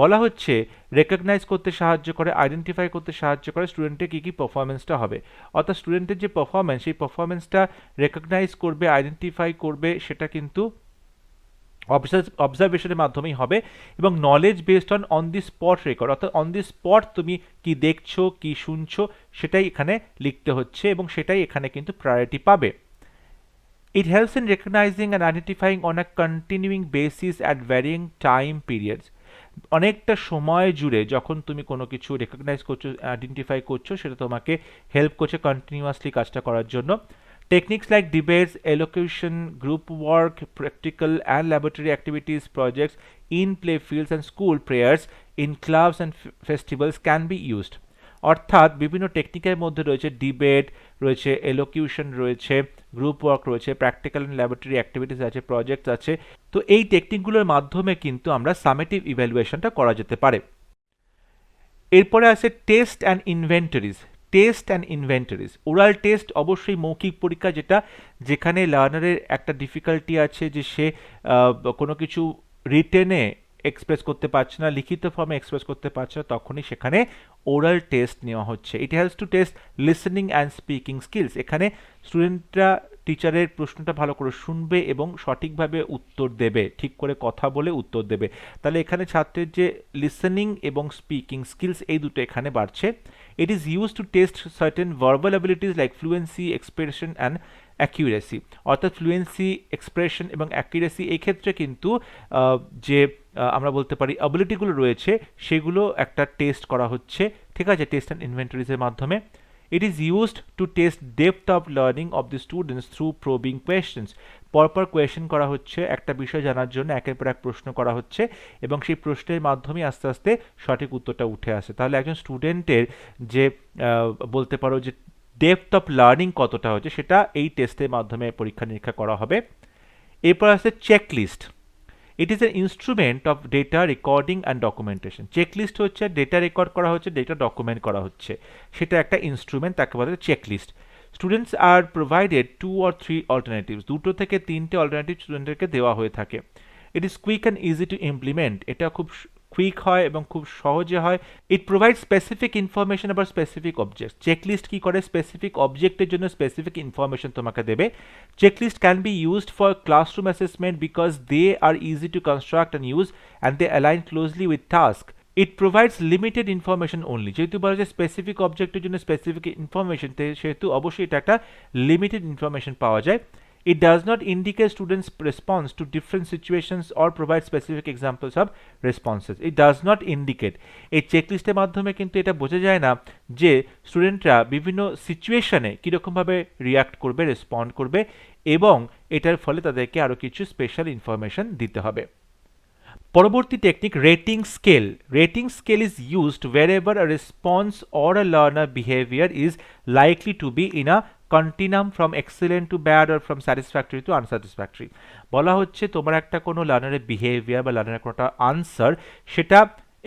বলা হচ্ছে রেকগনাইজ করতে সাহায্য করে, আইডেন্টিফাই করতে সাহায্য করে স্টুডেন্টের কী কী পারফরমেন্সটা হবে, অর্থাৎ স্টুডেন্টের যে পারফরমেন্স সেই পারফরমেন্সটা রেকগনাইজ করবে, আইডেন্টিফাই করবে, সেটা কিন্তু অবজারভেশনের মাধ্যমেই হবে। এবং knowledge based on the spot record, অর্থাৎ অন দি স্পট তুমি কি দেখছো, কি শুনছো, সেটাই এখানে লিখতে হচ্ছে এবং সেটাই এখানে কিন্তু প্রায়োরিটি পাবে। ইট helps in recognising and identifying on a continuing basis at varying time periods. অনেকটা সময় জুড়ে যখন তুমি কোনো কিছু রেকগনাইজ করছো, আইডেন্টিফাই করছো, সেটা তোমাকে হেল্প করছে কন্টিনিউয়াসলি কাজটা করার জন্য। Techniques like debates, elocution, group work, practical and laboratory activities, projects in play fields and school prayers in clubs and festivals can be used. অর্থাৎ বিভিন্ন টেকনিকের মধ্যে রয়েছে ডিবেট, রয়েছে এলোকিউশন, রয়েছে গ্রুপ ওয়ার্ক, রয়েছে প্র্যাকটিক্যাল অ্যান্ড ল্যাবরেটরি অ্যাক্টিভিটিস আছে, projects আছে। তো এই টেকনিকগুলোর মাধ্যমে কিন্তু আমরা সামেটিভ ইভ্যালুয়েশনটা করা যেতে পারে। এরপরে আছে test and inventories. Oral test অবশ্যই মৌখিক পরীক্ষা, যেখানে লার্নারের একটা ডিফিকাল্টি আছে যে সে কোনো কিছু রিটেনে এক্সপ্রেস করতে পারছে না, লিখিত ফর্মে এক্সপ্রেস করতে পারছে না, তখনই সেখানে ওরাল টেস্ট নেওয়া হচ্ছে। It helps to test listening and speaking skills. এখানে স্টুডেন্টরা টিচারের প্রশ্নটা ভালো করে শুনবে এবং সঠিকভাবে উত্তর দেবে, ঠিক করে কথা বলে উত্তর দেবে। তাহলে এখানে ছাত্রের যে লিসেনিং এবং স্পিকিং স্কিলস এই দুটো এখানে বাড়ছে। It is use to test certain verbal abilities like fluency, expression and accuracy. অর্থাৎ ফ্লুয়েন্সি, এক্সপ্রেশন এবং অ্যাকিউরেসি এই ক্ষেত্রে কিন্তু যে আমরা বলতে পারি অ্যাবিলিটিগুলো রয়েছে সেগুলো একটা টেস্ট করা হচ্ছে, ঠিক আছে, টেস্ট অ্যান্ড ইনভেন্টরিজের মাধ্যমে। It is used to test depth of learning of the students through probing questions. পরপর কোয়েশ্চেন করা হচ্ছে, একটা বিষয় জানার জন্য একের পর এক প্রশ্ন করা হচ্ছে এবং সেই প্রশ্নের মাধ্যমে আস্তে আস্তে সঠিক উত্তরটা উঠে আসে। তাহলে একজন স্টুডেন্টের যে বলতে পারো যে ডেপথ অফ লার্নিং কতটা হচ্ছে সেটা এই টেস্টের মাধ্যমে পরীক্ষা নিরীক্ষা করা হবে। এরপর আছে checklist. It is A instrument of data recording and documentation. Checklist হচ্ছে ডেটা রেকর্ড করা হচ্ছে, ডেটা ডকুমেন্ট করা হচ্ছে, সেটা একটা ইনস্ট্রুমেন্ট, তাকে বলা হয় checklist. Students are provided 2 or 3 alternatives, দুটো থেকে তিনটে অল্টারনেটিভ স্টুডেন্টদেরকে দেওয়া হয়ে থাকে। It is quick and easy to implement, এটা খুব কুইক হয় এবং খুব সহজে হয়। ইট প্রোভাইড স্পেসিফিক ইনফরমেশন আবার স্পেসিফিক অবজেক্ট। চেকলিস্ট কি করে, স্পেসিফিক অবজেক্টের জন্য স্পেসিফিক ইনফরমেশন তোমাকে দেবে। Checklist can be used for classroom assessment because they are easy to construct and use and they align closely with task. It provides limited information only, যেহেতু বলা যায় specific অবজেক্টের জন্য স্পেসিফিক ইনফরমেশন, সেহেতু অবশ্যই এটা একটা লিমিটেড ইনফরমেশন পাওয়া যায়। It does not indicate students' response to different situations or provide specific examples of responses. It does not indicate. এই চেকলিস্টের মাধ্যমে কিন্তু এটা বোঝা যায় না যে স্টুডেন্টরা বিভিন্ন সিচুয়েশনে কীরকমভাবে রিয়াক্ট করবে, রেসপন্ড করবে, এবং এটার ফলে তাদেরকে আরও কিছু স্পেশাল ইনফরমেশন দিতে হবে। পরবর্তী technique rating scale. Rating scale is used wherever a response or a learner behavior is likely to be in a continuum from excellent to bad or from satisfactory to unsatisfactory। বলা হচ্ছে তোমার একটা কোনো লার্নারের behaviour বা লার্নারের কোনোটা answer সেটা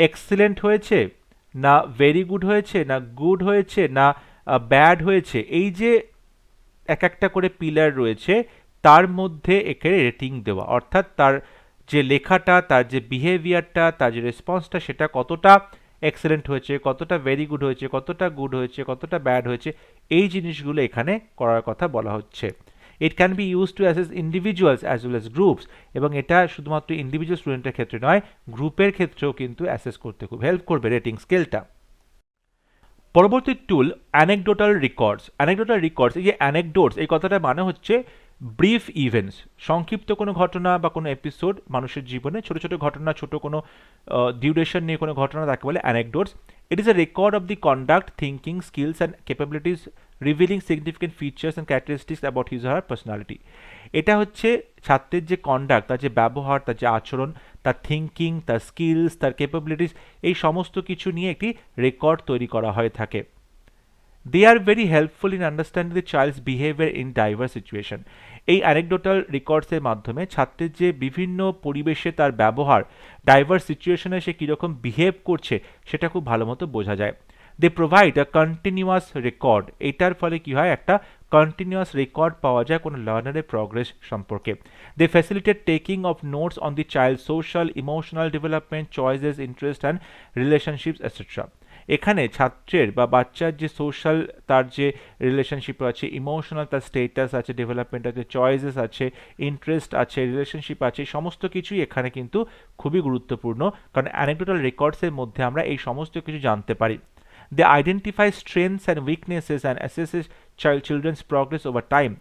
excellent হয়েছে না ভেরি গুড হয়েছে না গুড হয়েছে না ব্যাড হয়েছে, এই যে এক একটা করে পিলার রয়েছে তার মধ্যে এখানে রেটিং দেওয়া, অর্থাৎ তার যে লেখাটা, তার যে বিহেভিয়ারটা, তার যে রেসপন্সটা সেটা কতটা এক্সেলেন্ট হয়েছে, কতটা ভেরি গুড হয়েছে, কতটা গুড হয়েছে, কতটা ব্যাড হয়েছে, এই জিনিসগুলো এখানে করার কথা বলা হচ্ছে। It can be use to assess individuals as well as groups, এবং এটা শুধুমাত্র ইন্ডিভিজুয়াল স্টুডেন্টের ক্ষেত্রে নয়, গ্রুপের ক্ষেত্রেও কিন্তু অ্যাসেস করতে খুব হেল্প করবে রেটিং স্কেলটা। পরবর্তী টুল অ্যানেকডোটাল রেকর্ডস। অ্যানেকডোটাল রেকর্ডস, এই যে অ্যানেকডোটস এই কথাটা মানে হচ্ছে ব্রিফ ইভেন্টস, সংক্ষিপ্ত কোনো ঘটনা বা কোনো এপিসোড মানুষের জীবনে, ছোট ছোট ঘটনা, ছোট কোনো ডিউরেশন নিয়ে কোনো ঘটনা, তাকে বলে anecdotes. It is a record of the conduct, thinking, skills and capabilities revealing significant features and characteristics about his her personality. এটা হচ্ছে ছাত্রের যে কন্ডাক্ট, তার যে ব্যবহার, তার যে আচরণ, তার থিঙ্কিং, তার স্কিলস, তার ক্যাপাবিলিটিস, এই সমস্ত কিছু নিয়ে একটি রেকর্ড তৈরি করা হয়ে থাকে। They are very helpful in understanding the child's behavior in diverse situation. এই অ্যানেকডোটাল রেকর্ডসের মাধ্যমে ছাত্রের যে বিভিন্ন পরিবেশে তার ব্যবহার, ডাইভার্স সিচুয়েশনে সে কীরকম বিহেভ করছে সেটা খুব ভালো মতো বোঝা যায়। They provide a continuous record, এটার ফলে কি হয়, একটা কন্টিনিউয়াস রেকর্ড পাওয়া যায় কোনো লার্নারের প্রগ্রেস সম্পর্কে। They facilitate taking of notes on the child social emotional development, choices, interest and relationships etcetera. এখানে ছাত্রের বা বাচ্চার যে সোশ্যাল, তার যে রিলেশনশিপ আছে, ইমোশনাল তার স্টেটাস আছে, ডেভেলপমেন্ট আছে, চয়েসেস আছে, ইন্টারেস্ট আছে, রিলেশনশিপ আছে, সমস্ত কিছুই এখানে কিন্তু খুবই গুরুত্বপূর্ণ, কারণ অ্যানেকডোটাল রেকর্ডসের মধ্যে আমরা এই সমস্ত কিছু জানতে পারি। They identify strengths and weaknesses and assesses children's progress over time.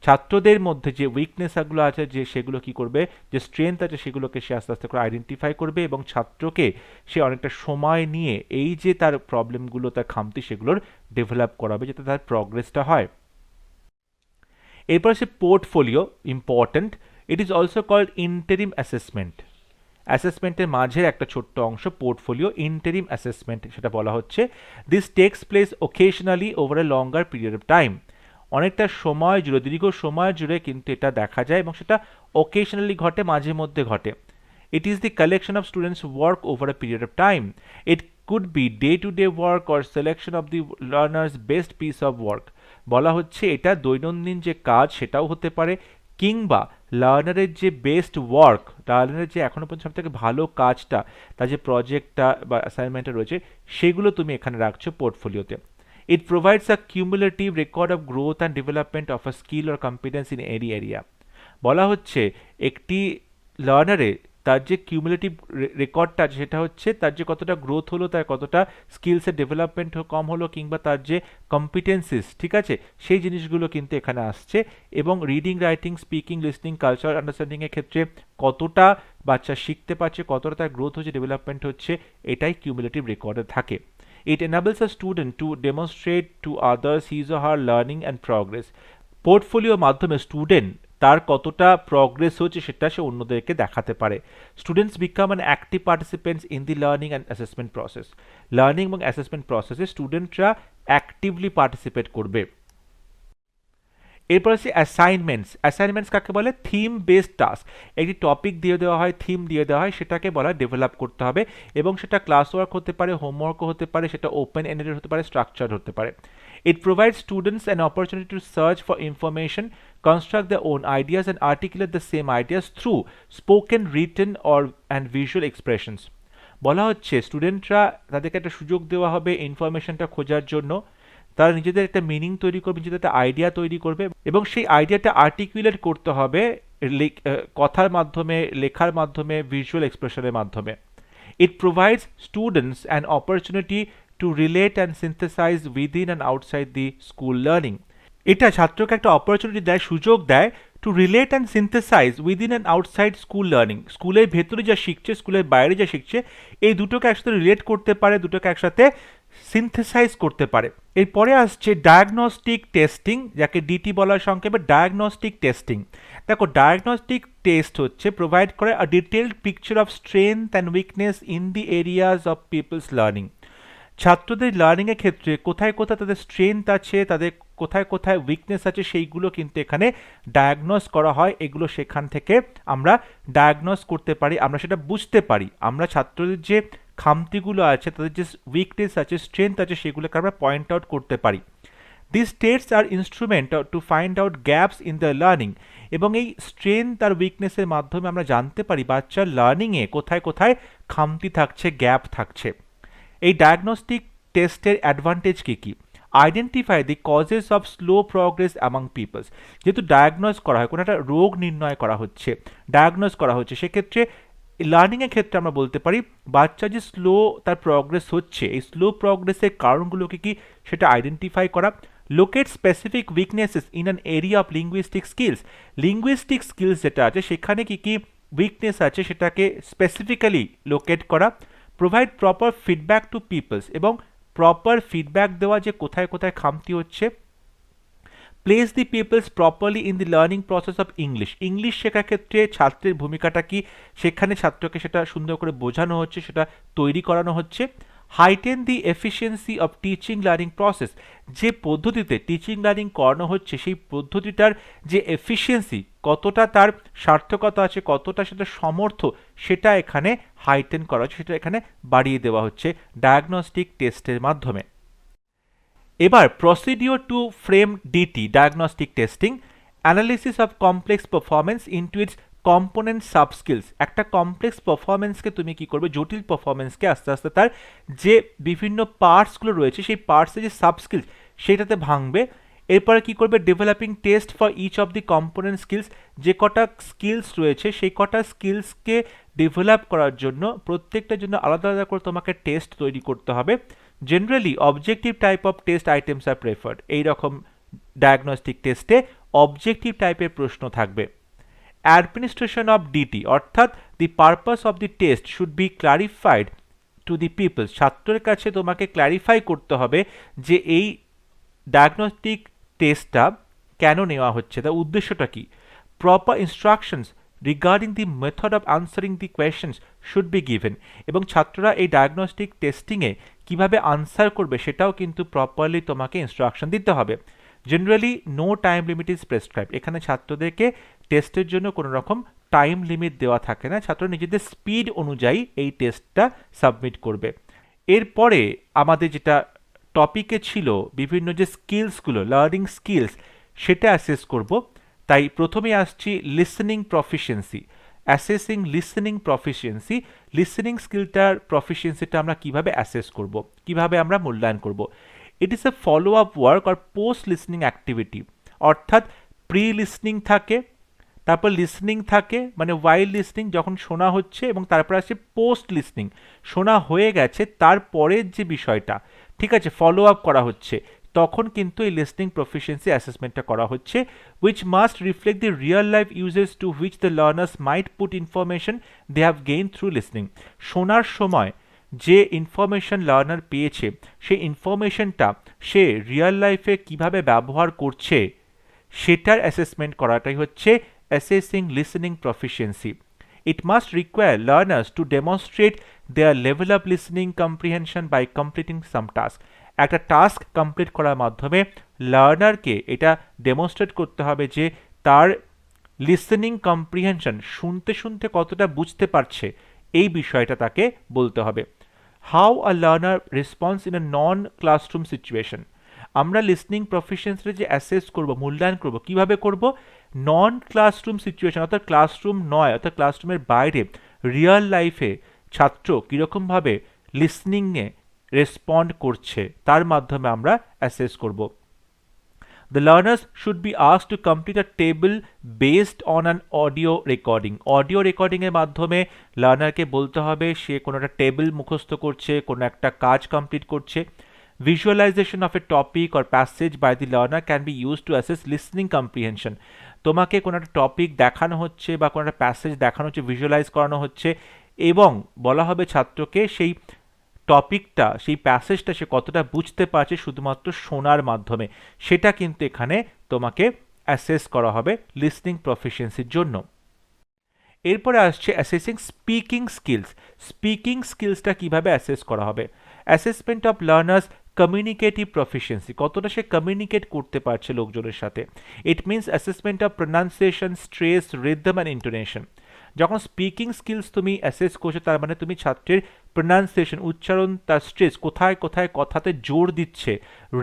ছাত্রদের মধ্যে যে উইকনেসগুলো আছে, যে সেগুলো কি করবে, যে স্ট্রেংথ আছে সেগুলোকে সে আস্তে আস্তে করে আইডেন্টিফাই করবে এবং ছাত্রকে সে অনেকটা সময় নিয়ে এই যে তার প্রবলেমগুলো, তার খামতি, সেগুলোর ডেভেলপ করাবে যাতে তার প্রগ্রেসটা হয়। এরপর সে portfolio important. It is also called interim assessment. অ্যাসেসমেন্টের মাঝের একটা ছোট্ট অংশ পোর্টফোলিও, ইন্টারিম অ্যাসেসমেন্ট সেটা বলা হচ্ছে। This takes place occasionally over a longer period of time. অনেকটা সময় জুড়ে, দীর্ঘ সময় জুড়ে কিন্তু এটা দেখা যায় এবং সেটা ওকেশনালি ঘটে, মাঝে মধ্যে ঘটে। It is the collection of students work over a period of time. It could be day to day work or selection of the learners best piece of work. বলা হচ্ছে এটা দৈনন্দিন যে কাজ সেটাও হতে পারে, কিংবা লার্নারের যে বেস্ট ওয়ার্ক, লার্নারের যে এখনো পর্যন্ত সব থেকে ভালো কাজটা, তার যে প্রজেক্টটা বা অ্যাসাইনমেন্টটা রয়েছে, সেগুলো তুমি এখানে রাখছো পোর্টফোলিওতে। It provides a cumulative record of growth and development of a skill or competence in any area. বলা হচ্ছে একটি লার্নারে তার যে কিউমুলেটিভ রেকর্ডটা সেটা হচ্ছে তার যে কতটা গ্রোথ হলো, তার কতটা স্কিলসের ডেভেলপমেন্ট কম হলো, কিংবা তার যে কম্পিটেন্সিস, ঠিক আছে, সেই জিনিসগুলো কিন্তু এখানে আসছে। এবং reading, writing, speaking, listening, cultural আন্ডারস্ট্যান্ডিংয়ের ক্ষেত্রে কতটা বাচ্চা শিখতে পারছে, কতটা তার গ্রোথ হচ্ছে, ডেভেলপমেন্ট হচ্ছে, এটাই কিউমুলেটিভ রেকর্ডে থাকে। It enables a student to demonstrate to others his or her learning and progress. পোর্টফোলিওর মাধ্যমে স্টুডেন্ট তার কতটা প্রগ্রেস হচ্ছে সেটা সে অন্যদেরকে দেখাতে পারে। Students become an active participants in the learning and assessment process. Learning এবং অ্যাসেসমেন্ট প্রসেসে স্টুডেন্টরা অ্যাক্টিভলি পার্টিসিপেট করবে। এরপর আছে অ্যাসাইনমেন্টস। অ্যাসাইনমেন্টস কাকে বলে? Theme based task. একটি টপিক দিয়ে দেওয়া হয়, থিম দিয়ে দেওয়া হয়, সেটাকে বলা ডেভেলপ করতে হবে, এবং সেটা ক্লাস ওয়ার্ক হতে পারে, হোমওয়ার্কও হতে পারে, সেটা ওপেন এন্ডেড হতে পারে, স্ট্রাকচার হতে পারে। It provides students an opportunity to search for information, construct their own ideas and articulate the same ideas through spoken, written and visual expressions. বলা হচ্ছে স্টুডেন্টরা, তাদেরকে একটা সুযোগ দেওয়া হবে ইনফরমেশনটা খোঁজার জন্য, তারা নিজেদের একটা মিনিং তৈরি করবে, নিজেদের একটা আইডিয়া তৈরি করবে, এবং সেই আইডিয়াটা আর্টিকুলেট করতে হবে কথার মাধ্যমে, লেখার মাধ্যমে, ভিজুয়াল এক্সপ্রেশনের মাধ্যমে। It provides students an opportunity to relate and synthesize within and outside the school learning. এটা ছাত্রকে একটা অপরচুনিটি দেয়, সুযোগ দেয় two relate and synthesise within and outside school learning. স্কুলের ভেতরে যা শিখছে, স্কুলের বাইরে যা শিখছে, এই দুটোকে একসাথে রিলেট করতে পারে, দুটোকে একসাথে সিনথেসাইজ করতে পারে। এরপরে আসছে ডায়াগনস্টিক টেস্টিং, যাকে ডিটি বলার সংক্ষেপে ডায়াগনস্টিক টেস্টিং। দেখো, ডায়াগনস্টিক টেস্ট হচ্ছে প্রোভাইড করে a detailed picture of strength and weakness in the areas of people's learning. ছাত্রদের লার্নিংয়ের ক্ষেত্রে কোথায় কোথায় তাদের স্ট্রেংথ আছে, তাদের কোথায় কোথায় উইকনেস আছে, সেইগুলো কিন্তু এখানে ডায়াগনোস করা হয়। এগুলো সেখান থেকে আমরা ডায়াগনোস করতে পারি, আমরা সেটা বুঝতে পারি, আমরা ছাত্রদের যে খামতিগুলো আছে, তাদের যে উইকনেস আছে, স্ট্রেংথ আছে, সেগুলোকে আমরা পয়েন্ট আউট করতে পারি। This tests are instrument to find out gaps in the learning. এবং এই স্ট্রেংথ আর উইকনেসের মাধ্যমে আমরা জানতে পারি বাচ্চার লার্নিংয়ে কোথায় কোথায় খামতি থাকছে, গ্যাপ থাকছে। এই ডায়াগনস্টিক টেস্টের অ্যাডভান্টেজ কী কী? Identify the causes of slow progress among peoples. যেহেতু ডায়াগনোস করা হয়, কোনো একটা রোগ নির্ণয় করা হচ্ছে, ডায়াগনোস করা হচ্ছে, সেক্ষেত্রে লার্নিংয়ের ক্ষেত্রে আমরা বলতে পারি বাচ্চা যে স্লো তার প্রগ্রেস হচ্ছে, এই স্লো প্রগ্রেসের কারণগুলোকে কি সেটা আইডেন্টিফাই করা। Locate specific weaknesses in an area of linguistic skills. Linguistic skills যেটা আছে সেখানে কি কি উইকনেস আছে সেটাকে স্পেসিফিক্যালি লোকেট করা। Provide proper feedback to peoples, এবং প্রপার ফিডব্যাক দেওয়া যে কোথায় কোথায় খামতি হচ্ছে। Place the peoples properly in the learning process of English. English শেখার ক্ষেত্রে ছাত্রের ভূমিকাটা কি, সেখানে ছাত্রকে সেটা সুন্দর করে বোঝানো হচ্ছে, সেটা তৈরি করানো হচ্ছে। হাইটেন দি efficiency of teaching learning process. যে পদ্ধতিতে টিচিং লার্নিং করানো হচ্ছে সেই পদ্ধতিটার যে এফিসিয়েন্সি, কতটা তার সার্থকতা আছে, কতটা সেটা সমর্থ, সেটা এখানে হাইটেন করা হচ্ছে, সেটা এখানে বাড়িয়ে দেওয়া হচ্ছে ডায়াগনস্টিক টেস্টের মাধ্যমে। এবার procedure to frame DT diagnostic testing. Analysis of complex performance into its component sub skills. একটা কমপ্লেক্স পারফরমেন্সকে তুমি কি করবে, জটিল পারফরমেন্সকে আস্তে আস্তে তার যে বিভিন্ন পার্টসগুলো রয়েছে সেই পার্টসের যে সাব স্কিলস সেটাতে ভাঙবে। এরপরে কি করবে, developing test for each of the component skills. যে কটা স্কিলস রয়েছে সেই কটা স্কিলসকে ডেভেলপ করার জন্য প্রত্যেকটার জন্য আলাদা আলাদা করে তোমাকে টেস্ট তৈরি করতে হবে। Generally objective type of test items are preferred. এইরকম ডায়াগনস্টিক টেস্টে অবজেক্টিভ টাইপের প্রশ্ন থাকবে। অ্যাডমিনিস্ট্রেশন অফ ডিটি, অর্থাৎ the purpose of the test should be clarified to the peoples. ছাত্রের কাছে তোমাকে ক্ল্যারিফাই করতে হবে যে এই ডায়াগনস্টিক টেস্টটা কেন নেওয়া হচ্ছে, তার উদ্দেশ্যটা কি। Proper instructions regarding the method of answering the questions should be given. এবং ছাত্ররা এই ডায়াগনস্টিক টেস্টিংয়ে কিভাবে আনসার করবে সেটাও কিন্তু প্রপারলি তোমাকে ইনস্ট্রাকশন দিতে হবে। Generally no time limit is prescribe. এখানে ছাত্রদেরকে টেস্টের জন্য কোনো রকম টাইম লিমিট দেওয়া থাকে না, ছাত্র নিজেদের স্পিড অনুযায়ী এই টেস্টটা সাবমিট করবে। এরপরে আমাদের যেটা টপিকে ছিল বিভিন্ন যে স্কিলসগুলো, লার্নিং স্কিলস, সেটা অ্যাসেস করব। তাই প্রথমে আসছি listening proficiency. Assessing listening proficiency. Listening স্কিলটার প্রফিসিয়েন্সিটা আমরা কিভাবে অ্যাসেস করব, কিভাবে আমরা মূল্যায়ন করব। It is a follow up work or post listening activity, অর্থাৎ প্রি লিসনিং থাকে, তারপর লিসনিং থাকে মানে ওয়াইল লিসনিং যখন শোনা হচ্ছে, এবং তারপর আসছে পোস্ট লিসনিং, শোনা হয়ে গেছে তারপরের যে বিষয়টা, ঠিক আছে, ফলো আপ করা হচ্ছে, তখন কিন্তু এই লিসনিং প্রফিসিয়েন্সি অ্যাসেসমেন্টটা করা হচ্ছে, which must reflect the real life uses to which the learners might put information they have gain through listening. শোনার সময় যে ইনফরমেশন লার্নার পেয়েছে সেই ইনফরমেশনটা সে রিয়েল লাইফে কিভাবে ব্যবহার করছে সেটার অ্যাসেসমেন্ট করাটাই হচ্ছে assessing listening proficiency. It must require learners to demonstrate their level of listening comprehension by completing some task. একটা টাস্ক কমপ্লিট করার মাধ্যমে লার্নারকে এটা ডেমনস্ট্রেট করতে হবে যে তার লিসেনিং কম্প্রিহেনশন, শুনতে শুনতে কতটা বুঝতে পারছে, এই বিষয়টা তাকে বলতে হবে। How a learner response in a non classroom situation. আমরা লিসনিং প্রফিসিয়েন্সি যে অ্যাসেস করব, মূল্যায়ন করব, কিভাবে করব? নন ক্লাসরুম সিচুয়েশন, অর্থাৎ ক্লাসরুম নয়, অর্থাৎ ক্লাসরুমের বাইরে রিয়েল লাইফে ছাত্র কীরকমভাবে লিসনিংয়ে রেসপন্ড করছে তার মাধ্যমে আমরা অ্যাসেস করব। The learners should be asked to complete a table based on an audio recording. Audio রেকর্ডিংয়ের মাধ্যমে লার্নারকে বলতে হবে সে কোনো একটা টেবিল মুখস্থ করছে, কোনো একটা কাজ কমপ্লিট করছে। Visualization of a topic or passage by the learner can be used to assess listening comprehension. তোমাকে কোনো একটা টপিক দেখানো হচ্ছে বা কোনো একটা প্যাসেজ দেখানো হচ্ছে, ভিজুয়ালাইজ করানো হচ্ছে, এবং বলা হবে ছাত্রকে সেই টপিকটা, সেই প্যাসেজটা সে কতটা বুঝতে পারছে শুধুমাত্র শোনার মাধ্যমে, সেটা কিন্তু এখানে তোমাকে অ্যাসেস করা হবে লিসনিং প্রফিসিয়েন্সির জন্য। এরপরে আসছে অ্যাসেসিং স্পিকিং স্কিলস। স্পিকিং স্কিলসটা কিভাবে অ্যাসেস করা হবে? Assessment of learners communicative proficiency, কতটা সে কমিউনিকেট করতে পারছে লোকজনের সাথে। It means assessment of pronunciation, stress, rhythm and intonation. যখন স্পিকিং স্কিলস তুমি অ্যাসেস করছো তার মানে তুমি ছাত্রের প্রোনাউন্সিয়েশন, উচ্চারণ, তার স্ট্রেস, কোথায় কোথায় কথাতে জোর দিচ্ছে,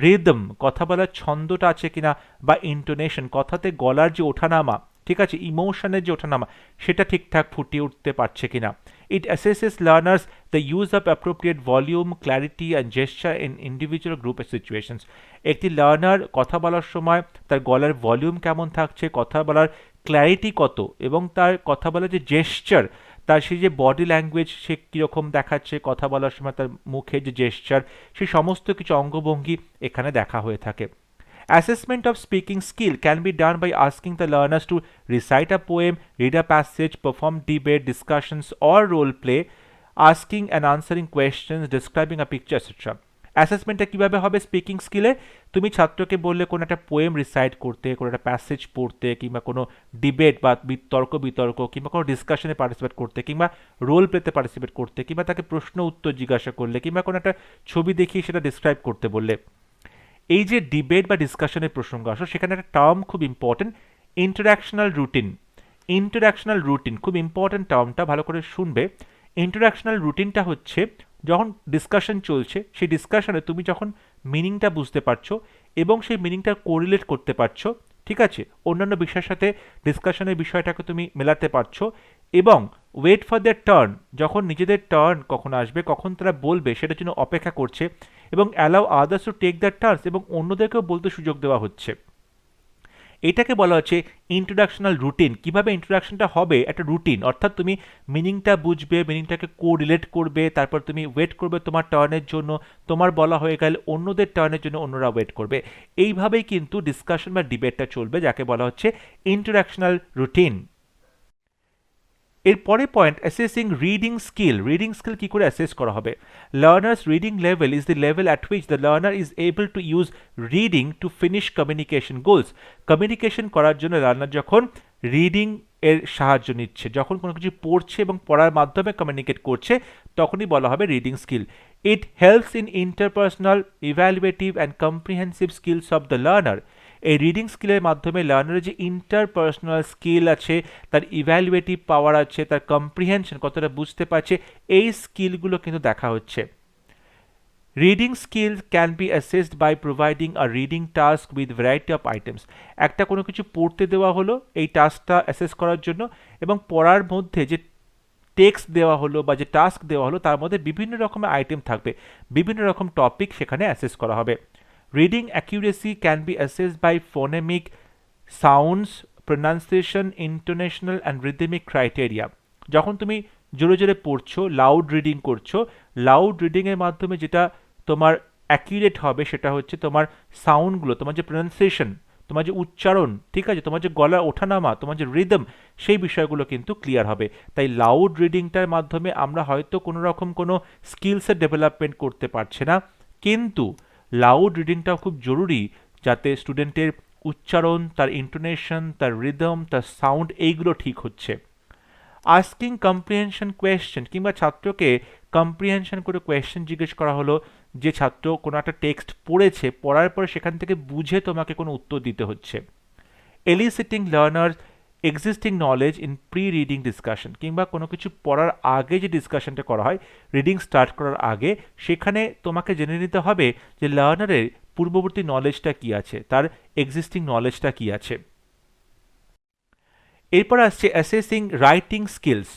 রিদম, কথা বলার ছন্দটা আছে কিনা, বা ইন্টোনেশন, কথাতে গলার যে ওঠানামা, ঠিক আছে, ইমোশনের যে ওঠানামা, সেটা ঠিকঠাক ফুটিয়ে উঠতে পারছে কিনা। It assesses learners the use of appropriate volume, clarity and gesture in individual group situations. একটি লার্নার কথা বলার সময় তার গলার ভলিউম কেমন থাকছে, কথা বলার ক্ল্যারিটি কত, এবং তার কথা বলার যে জেস্চার, তার সেই যে বডি ল্যাঙ্গুয়েজ সে কীরকম দেখাচ্ছে কথা বলার সময়, তার মুখে যে জেস্চার, সেই সমস্ত কিছু অঙ্গভঙ্গি এখানে দেখা হয়ে থাকে। Assessment of speaking skill can be done by asking the learners to recite a poem, read a passage, perform debate, discussions or role play, asking and answering questions, describing a picture, etc. অ্যাসেসমেন্টটা কীভাবে হবে speaking স্কিলে? তুমি ছাত্রকে বললে কোনো একটা poem recite করতে, কোনো একটা প্যাসেজ পড়তে, কিংবা কোনো ডিবেট বা তর্ক বিতর্ক, কিংবা কোনো ডিসকাশনে পার্টিসিপেট করতে, কিংবা রোল প্লেতে পার্টিসিপেট করতে, কিংবা তাকে প্রশ্ন উত্তর জিজ্ঞাসা করলে, কিংবা কোনো একটা ছবি দেখিয়ে সেটা ডিসক্রাইব করতে বললে। এই যে ডিবেট বা ডিসকাশনের প্রসঙ্গ আসো, সেখানে একটা টার্ম খুব ইম্পর্টেন্ট, ইন্টারাকশনাল রুটিন। ইন্টারাকশনাল রুটিন খুব ইম্পর্টেন্ট টার্মটা, ভালো করে শুনবে। ইন্টারাকশনাল রুটিনটা হচ্ছে যখন ডিসকাশন চলছে, সেই ডিসকাশনে তুমি যখন মিনিংটা বুঝতে পারছো এবং সেই মিনিংটা কোরিলেট করতে পারছো, ঠিক আছে, অন্যান্য বিষয়ের সাথে ডিসকাশনের বিষয়টাকে তুমি মেলাতে পারছো, এবং ওয়েট ফর দেয়ার টার্ন, যখন নিজেদের টার্ন কখন আসবে, কখন তারা বলবে সেটার জন্য অপেক্ষা করছে, এবং allow others to take their turns, এবং অন্যদেরকেও বলতে সুযোগ দেওয়া হচ্ছে। এটাকে বলা হচ্ছে ইন্ট্রোডাকশনাল রুটিন। কিভাবে ইন্ট্রোডাকশনটা হবে? একটা রুটিন, অর্থাৎ তুমি মিনিংটা বুঝবে, মিনিংটাকে কোরিলেট করবে, তারপর তুমি ওয়েট করবে তোমার টার্নের জন্য, তোমার বলা হয়ে গেলে অন্যদের টার্নের জন্য অন্যরা ওয়েট করবে। এইভাবেই কিন্তু ডিসকাশন বা ডিবেটটা চলবে, যাকে বলা হচ্ছে ইন্ট্রোডাকশনাল রুটিন। এরপরে point, assessing reading skill. Reading skill কী করে অ্যাসেস করা হবে? Learners reading level is the level at which the learner is able to use reading to finish communication goals. Communication করার জন্য লার্নার যখন রিডিং এর সাহায্য নিচ্ছে, যখন কোনো কিছু পড়ছে এবং পড়ার মাধ্যমে কমিউনিকেট করছে, তখনই বলা হবে reading skill. It helps in interpersonal, evaluative and comprehensive skills of the learner. এই রিডিং স্কিলের মাধ্যমে লার্নারের যে ইন্টারপার্সোনাল স্কিল আছে, তার ইভ্যালুয়েটিভ পাওয়ার আছে, তার কম্প্রিহেনশন কতটা বুঝতে পারছে, এই স্কিলগুলো কিন্তু দেখা হচ্ছে। Reading skill can be assessed by providing a reading task with variety of items. একটা কোনো কিছু পড়তে দেওয়া হলো এই টাস্কটা অ্যাসেস করার জন্য, এবং পড়ার মধ্যে যে টেক্সট দেওয়া হলো বা যে টাস্ক দেওয়া হলো তার মধ্যে বিভিন্ন রকমের আইটেম থাকবে, বিভিন্ন রকম টপিক সেখানে অ্যাসেস করা হবে। Reading accuracy can be assessed by phonemic sounds, pronunciation, intonational and rhythmic criteria. যখন তুমি জোরে জোরে পড়ছো, লাউড রিডিং করছো, লাউড রিডিংয়ের মাধ্যমে যেটা তোমার অ্যাকিউরেট হবে সেটা হচ্ছে তোমার সাউন্ডগুলো, তোমার যে প্রোনাউন্সিয়েশন, তোমার যে উচ্চারণ, ঠিক আছে, তোমার যে গলার ওঠানামা, তোমার যে রিদম, সেই বিষয়গুলো কিন্তু ক্লিয়ার হবে। তাই লাউড রিডিংটার মাধ্যমে আমরা হয়তো কোনো রকম কোনো স্কিলসের ডেভেলপমেন্ট করতে পারছি না, কিন্তু লাউড রিডিংটাও খুব জরুরি, যাতে স্টুডেন্টের উচ্চারণ, তার ইন্টোনেশন, তার রিদম, তার সাউন্ড, এইগুলো ঠিক হচ্ছে। আস্কিং কম্প্রিহেনশন কোয়েশ্চেন, কিংবা ছাত্রকে কম্প্রিহেনশন করে কোয়েশ্চেন জিজ্ঞেস করা হলো, যে ছাত্র কোনো একটা টেক্সট পড়েছে, পড়ার পরে সেখান থেকে বুঝে তোমাকে কোনো উত্তর দিতে হচ্ছে। এলিসিটিং learner existing knowledge in pre reading discussion, কিংবা কোনো কিছু পড়ার আগে যে ডিসকাশনটা করা হয় রিডিং স্টার্ট করার আগে, সেখানে তোমাকে জেনে নিতে হবে যে লার্নারের পূর্ববর্তী নলেজটা কি আছে, তার এক্সিস্টিং নলেজটা কি আছে। এরপর আসছে assessing writing skills.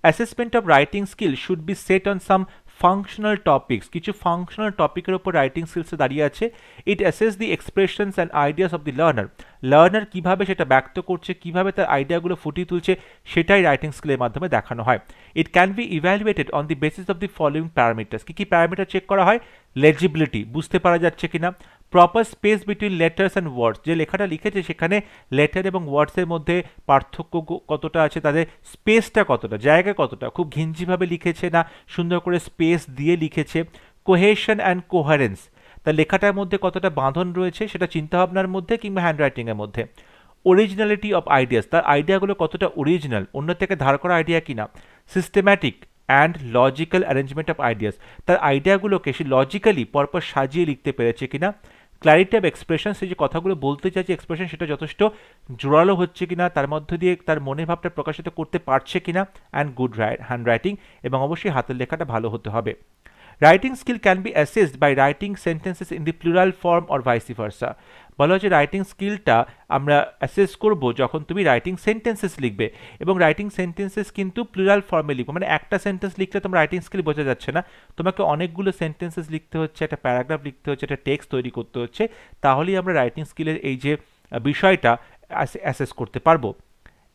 Assessment of writing skill should be set on some functional topics. কিছু ফাংশনাল টপিকের উপর রাইটিং স্কিলসে দাঁড়িয়ে আছে। It assess the expressions and ideas of the learner. Learner কীভাবে সেটা ব্যক্ত করছে, কীভাবে তার আইডিয়াগুলো ফুটিয়ে তুলছে, সেটাই রাইটিং স্কিলের মাধ্যমে দেখানো হয়। It can be evaluated on the basis of the following parameters. কী কী প্যারামিটার চেক করা হয়? লেজিবিলিটি, বুঝতে পারা যাচ্ছে কিনা। Proper space between letters and words, যে লেখাটা লিখেছে সেখানে লেটার এবং ওয়ার্ডসের মধ্যে পার্থক্য কতটা আছে, তাদের স্পেসটা কতটা, জায়গা কতটা, খুব ঘিঞ্জিভাবে লিখেছে না সুন্দর করে স্পেস দিয়ে লিখেছে। কোহেশন অ্যান্ড কোহারেন্স, তার লেখাটার মধ্যে কতটা বাঁধন রয়েছে, সেটা চিন্তাভাবনার মধ্যে কিংবা হ্যান্ডরাইটিংয়ের মধ্যে। অরিজিনালিটি অফ আইডিয়াস, তার আইডিয়াগুলো কতটা অরিজিনাল, অন্য থেকে ধার করা আইডিয়া কিনা। Systematic and logical arrangement of ideas, তার আইডিয়াগুলোকে সে লজিক্যালি পরপর সাজিয়ে লিখতে পেরেছে কিনা। ক্ল্যারিটি অফ এক্সপ্রেশন, সে যে কথাগুলো বলতে চাইছে এক্সপ্রেশন সেটা যথেষ্ট জোরালো হচ্ছে কিনা, তার মধ্য দিয়ে তার মনের ভাবটা প্রকাশিত করতে পারছে কিনা। অ্যান্ড গুড হ্যান্ডরাইটিং, এবং অবশ্যই হাতের লেখাটা ভালো হতে হবে। Writing skill can be assessed by writing sentences in the plural form or vice versa. বলা হচ্ছে রাইটিং স্কিলটা আমরা অ্যাসেস করব যখন তুমি রাইটিং সেন্টেন্সেস লিখবে, এবং রাইটিং সেন্টেন্সেস কিন্তু প্লুরাল ফর্মে লিখবে, মানে একটা সেন্টেন্স লিখলে তোমার রাইটিং স্কিল বোঝা যাচ্ছে না, তোমাকে অনেকগুলো সেন্টেন্সেস লিখতে হচ্ছে, একটা প্যারাগ্রাফ লিখতে হচ্ছে, একটা টেক্সট তৈরি করতে হচ্ছে, তাহলেই আমরা রাইটিং স্কিলের এই যে বিষয়টা অ্যাসেস করতে পারবো।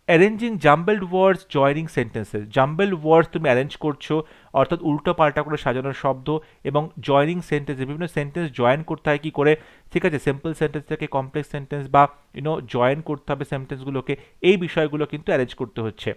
অ্যারেঞ্জিং জাম্বলড ওয়ার্ডস জয়নিং সেন্টেন্সেস, জাম্বলড ওয়ার্ডস তুমি অ্যারেঞ্জ করছো, অর্থাৎ উল্টো পাল্টা করে সাজানোর শব্দ, এবং জয়নিং সেন্টেন্স, বিভিন্ন সেন্টেন্স জয়েন করতে হয় কী করে, ঠিক আছে, সিম্পল সেন্টেন্স থেকে কমপ্লেক্স সেন্টেন্স বা জয়েন করতে হবে সেন্টেন্সগুলোকে, এই বিষয়গুলো কিন্তু অ্যারেঞ্জ করতে হচ্ছে।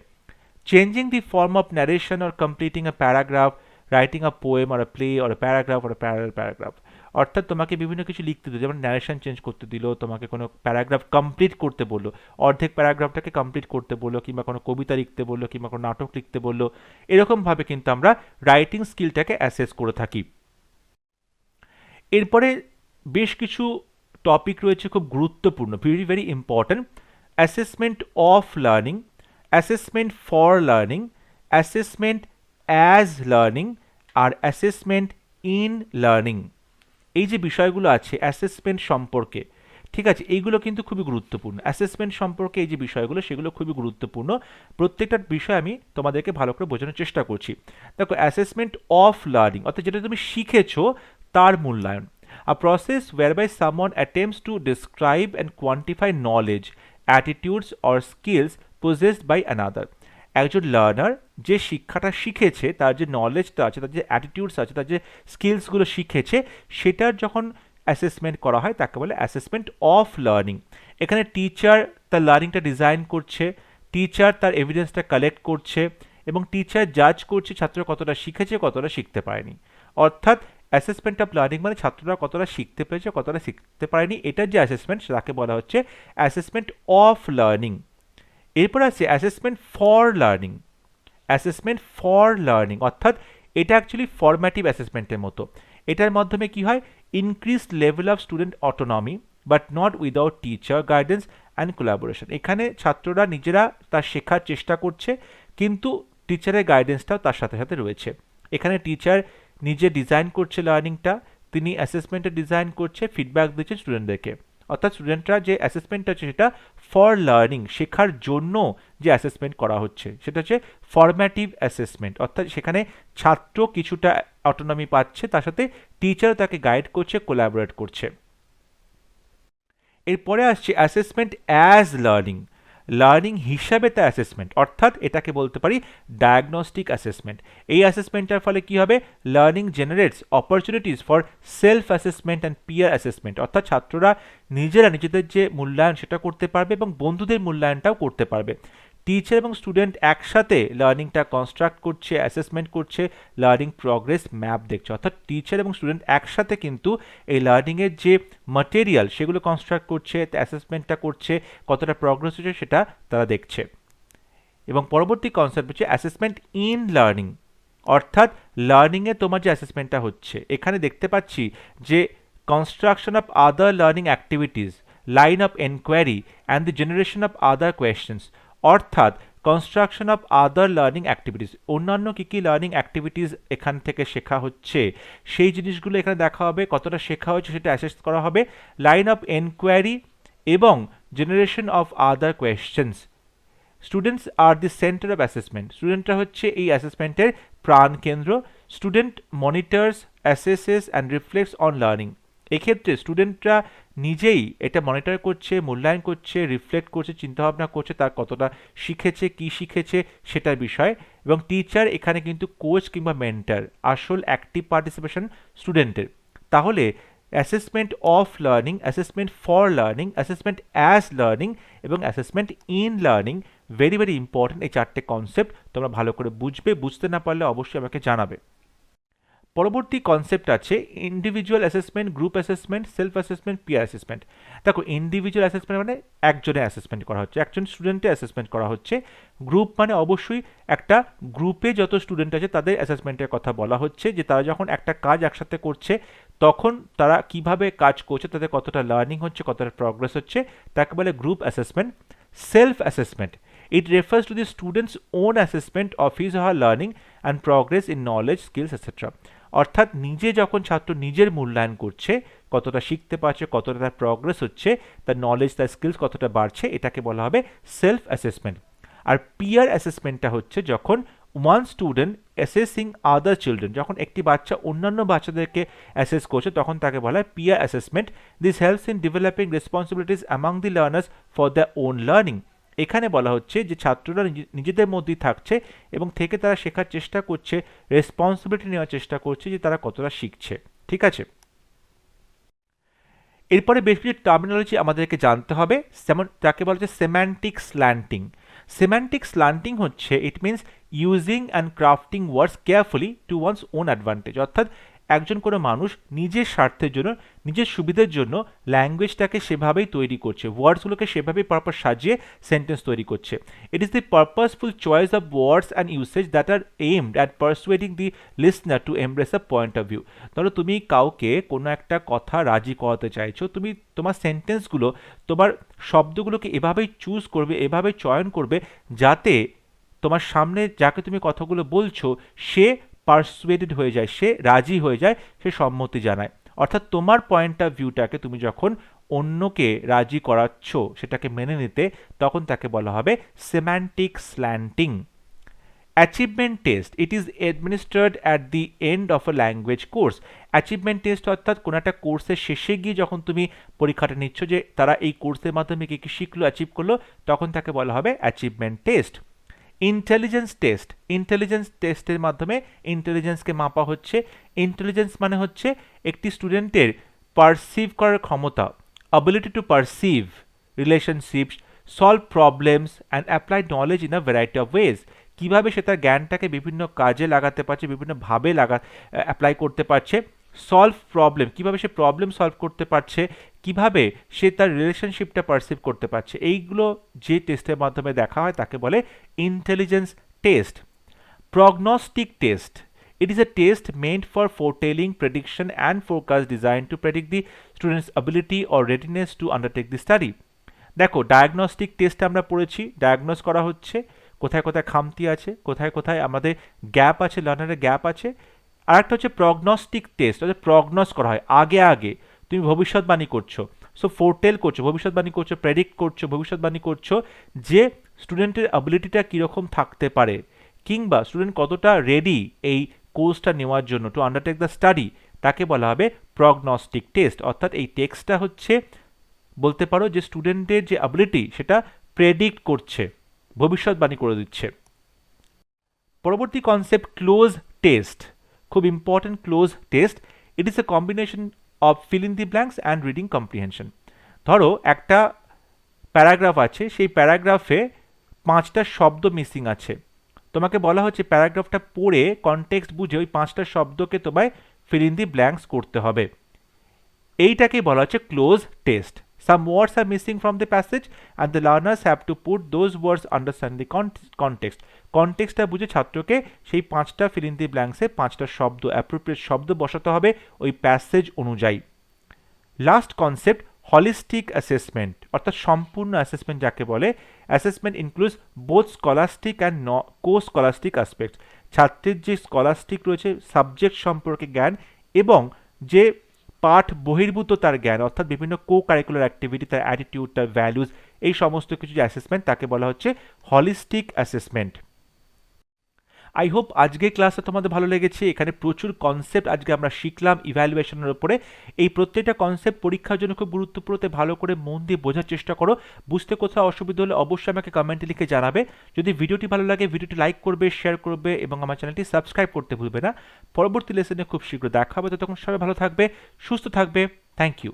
Changing the form of narration or completing a paragraph, writing a poem or a play or a paragraph or a parallel paragraph, অর্থাৎ তোমাকে বিভিন্ন কিছু লিখতে দিল, যেমন ন্যারেশন চেঞ্জ করতে দিল, তোমাকে কোনো প্যারাগ্রাফ কমপ্লিট করতে বললো, অর্ধেক প্যারাগ্রাফটাকে কমপ্লিট করতে বললো, কিংবা কোনো কবিতা লিখতে বললো, কিংবা কোনো নাটক লিখতে বললো, এরকমভাবে কিন্তু আমরা রাইটিং স্কিলটাকে অ্যাসেস করে থাকি। এরপরে বেশ কিছু টপিক রয়েছে খুব গুরুত্বপূর্ণ, very very important. Assessment of learning, assessment for learning, assessment as learning, আর অ্যাসেসমেন্ট ইন লার্নিং। এই যে বিষয়গুলো আছে অ্যাসেসমেন্ট সম্পর্কে, ঠিক আছে, এইগুলো কিন্তু খুবই গুরুত্বপূর্ণ। অ্যাসেসমেন্ট সম্পর্কে এই যে বিষয়গুলো, সেগুলো খুবই গুরুত্বপূর্ণ। প্রত্যেকটা বিষয় আমি তোমাদেরকে ভালো করে বোঝানোর চেষ্টা করছি। দেখো, অ্যাসেসমেন্ট অফ লার্নিং, অর্থাৎ যেটা তুমি শিখেছো তার মূল্যায়ন। A process whereby someone attempts to describe and quantify knowledge, attitudes or skills possessed by another. একজন লার্নার যে শিক্ষাটা শিখেছে, তার যে নলেজটা আছে, তার যে অ্যাটিটিউডস আছে, তার যে স্কিলসগুলো শিখেছে, সেটার যখন অ্যাসেসমেন্ট করা হয় তাকে বলে অ্যাসেসমেন্ট অফ লার্নিং। এখানে টিচার তার লার্নিংটা ডিজাইন করছে, টিচার তার এভিডেন্সটা কালেক্ট করছে, এবং টিচার জাজ করছে ছাত্র কতটা শিখেছে, কতটা শিখতে পারেনি। অর্থাৎ অ্যাসেসমেন্ট অফ লার্নিং মানে ছাত্ররা কতটা শিখতে পেরেছে, কতটা শিখতে পারেনি, এটার যে অ্যাসেসমেন্ট তাকে বলা হচ্ছে অ্যাসেসমেন্ট অফ লার্নিং। এরপর আছে assessment for learning. Assessment for learning অর্থাৎ এটা অ্যাকচুয়ালি ফরম্যাটিভ অ্যাসেসমেন্টের মতো। এটার মাধ্যমে কি হয়, increased level of student autonomy but not without teacher guidance and collaboration. এখানে ছাত্ররা নিজেরা তার শেখার চেষ্টা করছে, কিন্তু টিচারের গাইডেন্সটাও তার সাথে সাথে রয়েছে। এখানে টিচার নিজে ডিজাইন করছে লার্নিংটা, তিনি অ্যাসেসমেন্টে ডিজাইন করছে, ফিডব্যাক দিচ্ছে স্টুডেন্টদেরকে। অর্থাৎ স্টুডেন্টরা যে অ্যাসেসমেন্টটা হচ্ছে সেটা ফর লার্নিং, শেখার জন্য যে অ্যাসেসমেন্ট করা হচ্ছে সেটা হচ্ছে ফরম্যাটিভ অ্যাসেসমেন্ট। অর্থাৎ সেখানে ছাত্র কিছুটা অটোনমি পাচ্ছে, তার সাথে টিচার তাকে গাইড করছে, কোলাবোরেট করছে। এরপরে আসছে অ্যাসেসমেন্ট অ্যাজ লার্নিং। লার্নিং হিসাবে তা অ্যাসেসমেন্ট, অর্থাৎ এটাকে বলতে পারি ডায়াগনস্টিক অ্যাসেসমেন্ট। এই অ্যাসেসমেন্টটার ফলে কি হবে, learning generates opportunities for self assessment and peer assessment, অর্থাৎ ছাত্ররা নিজেরা নিজেদের যে মূল্যায়ন সেটা করতে পারবে এবং বন্ধুদের মূল্যায়নটাও করতে পারবে। টিচার এবং স্টুডেন্ট একসাথে লার্নিংটা কনস্ট্রাক্ট করছে, অ্যাসেসমেন্ট করছে, লার্নিং প্রগ্রেস ম্যাপ দেখছে, অর্থাৎ টিচার এবং স্টুডেন্ট একসাথে কিন্তু এই লার্নিংয়ের যে ম্যাটেরিয়াল সেগুলো কনস্ট্রাক্ট করছে, অ্যাসেসমেন্টটা করছে, কতটা প্রগ্রেস হচ্ছে সেটা তারা দেখছে। এবং পরবর্তী কনসেপ্ট হচ্ছে অ্যাসেসমেন্ট ইন লার্নিং, অর্থাৎ লার্নিংয়ে তোমার যে অ্যাসেসমেন্টটা হচ্ছে, এখানে দেখতে পাচ্ছি যে construction of other learning activities, line of enquiry and the generation of other questions, অর্থাৎ construction of other learning activities, অন্যান্য কী কী লার্নিং অ্যাক্টিভিটিস এখান থেকে শেখা হচ্ছে সেই জিনিসগুলো এখানে দেখা হবে, কতটা শেখা হচ্ছে সেটা অ্যাসেস করা হবে, লাইন অফ এনকোয়ারি এবং generation of other questions. Students are the centre of assessment, স্টুডেন্টরা হচ্ছে এই অ্যাসেসমেন্টের প্রাণকেন্দ্র। Student monitors, assesses and reflects on learning, এক্ষেত্রে স্টুডেন্টরা নিজেই এটা মনিটর করছে, মূল্যায়ন করছে, রিফ্লেক্ট করছে, চিন্তাভাবনা করছে তার কতটা শিখেছে, কি শিখেছে সেটার বিষয়। এবং টিচার এখানে কিন্তু কোচ কিংবা মেন্টার, আসল অ্যাক্টিভ পার্টিসিপেশন স্টুডেন্টের। তাহলে assessment of learning, assessment for learning, assessment as learning এবং assessment in learning, very very important. এই চারটে কনসেপ্ট তোমরা ভালো করে বুঝবে, বুঝতে না পারলে অবশ্যই আমাকে জানাবে। পরবর্তী কনসেপ্ট আছে individual assessment, group assessment, self assessment, peer assessment. দেখো, ইন্ডিভিজুয়াল অ্যাসেসমেন্ট মানে একজনের অ্যাসেসমেন্ট করা হচ্ছে, একজন স্টুডেন্টের অ্যাসেসমেন্ট করা হচ্ছে। গ্রুপ মানে অবশ্যই একটা গ্রুপে যত স্টুডেন্ট আছে তাদের অ্যাসেসমেন্টের কথা বলা হচ্ছে, যে তারা যখন একটা কাজ একসাথে করছে তখন তারা কিভাবে কাজ করছে, তাদের কতটা লার্নিং হচ্ছে, কতটা প্রগ্রেস হচ্ছে, তাকে বলে group assessment. Self assessment, it refers to the student's own assessment of his or her learning and progress in knowledge, skills, etc. অর্থাৎ নিজে যখন ছাত্র নিজের মূল্যায়ন করছে, কতটা শিখতে পারছে, কতটা তার প্রগ্রেস হচ্ছে, তার নলেজ, তার স্কিলস কতটা বাড়ছে, এটাকে বলা হবে সেলফ অ্যাসেসমেন্ট। আর পিয়ার অ্যাসেসমেন্টটা হচ্ছে যখন one student assessing other children, যখন একটি বাচ্চা অন্যান্য বাচ্চাদেরকে অ্যাসেস করছে তখন তাকে বলা হয় peer assessment. This helps in developing responsibilities among the learners for the own learning. এখানে বলা হচ্ছে যে ছাত্ররা নিজেদের মধ্যেই থাকছে এবং থেকে তারা শেখার চেষ্টা করছে, রেসপন্সিবিলিটি নেওয়ার চেষ্টা করছে যে তারা কতটা শিখছে। ঠিক আছে, এরপরে বেশ কিছু টার্মিনোলজি আমাদেরকে জানতে হবে, যেমন তাকে বলা হচ্ছে সেম্যান্টিক স্ল্যান্টিং। সেম্যান্টিক স্ল্যান্টিং হচ্ছে it means using and crafting words carefully to one's own advantage, অর্থাৎ একজন কোনো মানুষ নিজের স্বার্থের জন্য, নিজের সুবিধার জন্য ল্যাঙ্গুয়েজটাকে সেভাবেই তৈরি করছে, ওয়ার্ডসগুলোকে সেভাবেই পরপর সাজিয়ে সেন্টেন্স তৈরি করছে। It is the purposeful choice of words and usage that are aimed at persuading the listener to embrace a point of view. ধরো তুমি কাউকে কোনো একটা কথা রাজি করাতে চাইছো, তুমি তোমার সেন্টেন্সগুলো, তোমার শব্দগুলোকে এভাবেই চুজ করবে, এভাবে চয়ন করবে যাতে তোমার সামনে যাকে তুমি কথাগুলো বলছো সে পারসুয়েডেড হয়ে যায়, সে রাজি হয়ে যায়, সে সম্মতি জানায়। অর্থাৎ তোমার পয়েন্ট অফ ভিউটাকে তুমি যখন অন্যকে রাজি করাচ্ছ সেটাকে মেনে নিতে, তখন তাকে বলা হবে semantic slanting. Achievement test, it is administered at the end of a language course. Achievement test অর্থাৎ কোনো একটা কোর্সের শেষে গিয়ে যখন তুমি পরীক্ষাটা নিচ্ছ যে তারা এই কোর্সের মাধ্যমে কী কী শিখলো, অ্যাচিভ করলো, তখন তাকে বলা হবে achievement test. Intelligence test, intelligence টেস্টের মাধ্যমে ইন্টেলিজেন্সকে মাপা হচ্ছে। ইন্টেলিজেন্স মানে হচ্ছে একটি স্টুডেন্টের পারসিভ করার ক্ষমতা, ability to perceive relationships, solve problems and apply knowledge in a variety of ways, কীভাবে সে তার জ্ঞানটাকে বিভিন্ন কাজে লাগাতে পারছে, বিভিন্নভাবে অ্যাপ্লাই করতে পারছে। সলভ প্রবলেম, কীভাবে সে প্রবলেম সলভ করতে পারছে, কিভাবে সে তার রিলেশনশিপটা পারসিভ করতে পারছে, এইগুলো যে টেস্টের মাধ্যমে দেখা হয় তাকে বলে intelligence test. Prognostic test, it is a test meant for foretelling, prediction and forecast designed to predict the student's ability or readiness to undertake the study. দেখো, ডায়াগনস্টিক টেস্ট আমরা পড়েছি, ডায়াগনোস করা হচ্ছে কোথায় কোথায় খামতি আছে, কোথায় কোথায় আমাদের গ্যাপ আছে, লার্নারের গ্যাপ আছে। আর একটা হচ্ছে প্রগনস্টিক টেস্ট, অর্থাৎ প্রগনস করা হয়, আগে আগে তুমি ভবিষ্যৎবাণী করছো, সো ফোরটেল করছো, ভবিষ্যৎবাণী করছো, প্রেডিক্ট করছো, ভবিষ্যৎবাণী করছো যে স্টুডেন্টের অ্যাবিলিটিটা কীরকম থাকতে পারে, কিংবা স্টুডেন্ট কতটা রেডি এই কোর্সটা নেওয়ার জন্য, টু আন্ডারটেক দ্য স্টাডি, তাকে বলা হবে প্রগনস্টিক টেস্ট। অর্থাৎ এই টেস্টটা হচ্ছে বলতে পারো যে স্টুডেন্টের যে অ্যাবিলিটি সেটা প্রেডিক্ট করছে, ভবিষ্যৎবাণী করে দিচ্ছে। পরবর্তী কনসেপ্ট ক্লোজ টেস্ট, খুব important cloze test. It is A combination of fill in the blanks and reading comprehension. ধরো একটা প্যারাগ্রাফ আছে, সেই প্যারাগ্রাফে 5টা শব্দ মিসিং আছে, তোমাকে বলা হচ্ছে প্যারাগ্রাফটা পড়ে কনটেক্সট বুঝে ওই 5টা শব্দকে তোমায় ফিল ইন দি ব্ল্যাঙ্কস করতে হবে। এইটাকেই বলা হচ্ছে cloze test. Some words are missing from the passage and the learners have to put those words understand the context. কনটেক্সটটা বুঝে ছাত্রকে সেই 5টা ফিল ইন দি ব্ল্যাঙ্কসে 5টা শব্দ, অ্যাপ্রোপ্রিয়েট শব্দ বসাতে হবে ওই প্যাসেজ অনুযায়ী। লাস্ট কনসেপ্ট হলিস্টিক অ্যাসেসমেন্ট, অর্থাৎ সম্পূর্ণ অ্যাসেসমেন্ট যাকে বলে। Assessment includes both scholastic and co scholastic aspects. ছাত্রের যে স্কলাস্টিক রয়েছে সাবজেক্ট সম্পর্কে জ্ঞান এবং যে পাঠ বহির্ভূত তার জ্ঞান, অর্থাৎ বিভিন্ন কো কারিকুলার অ্যাক্টিভিটি, তার অ্যাটিটিউড, তার ভ্যালুজ, এই সমস্ত কিছু যে অ্যাসেসমেন্ট তাকে বলা হচ্ছে হলিস্টিক অ্যাসেসমেন্ট। আই হোপ আজকের ক্লাসটা তোমাদের ভালো লেগেছে। এখানে প্রচুর কনসেপ্ট আজকে আমরা শিখলাম ইভ্যালুয়েশনের উপরে। এই প্রত্যেকটা কনসেপ্ট পরীক্ষার জন্য খুব গুরুত্বপূর্ণ, তাই ভালো করে মন দিয়ে বোঝার চেষ্টা করো। বুঝতে কোথাও অসুবিধা হলে অবশ্যই আমাকে কমেন্টে লিখে জানাবে। যদি ভিডিওটি ভালো লাগে ভিডিওটি লাইক করবে, শেয়ার করবে এবং আমার চ্যানেলটি সাবস্ক্রাইব করতে ভুলবে না। পরবর্তী লেসনে খুব শীঘ্র দেখা হবে, ততক্ষণ সবাই ভালো থাকবে, সুস্থ থাকবে। Thank you.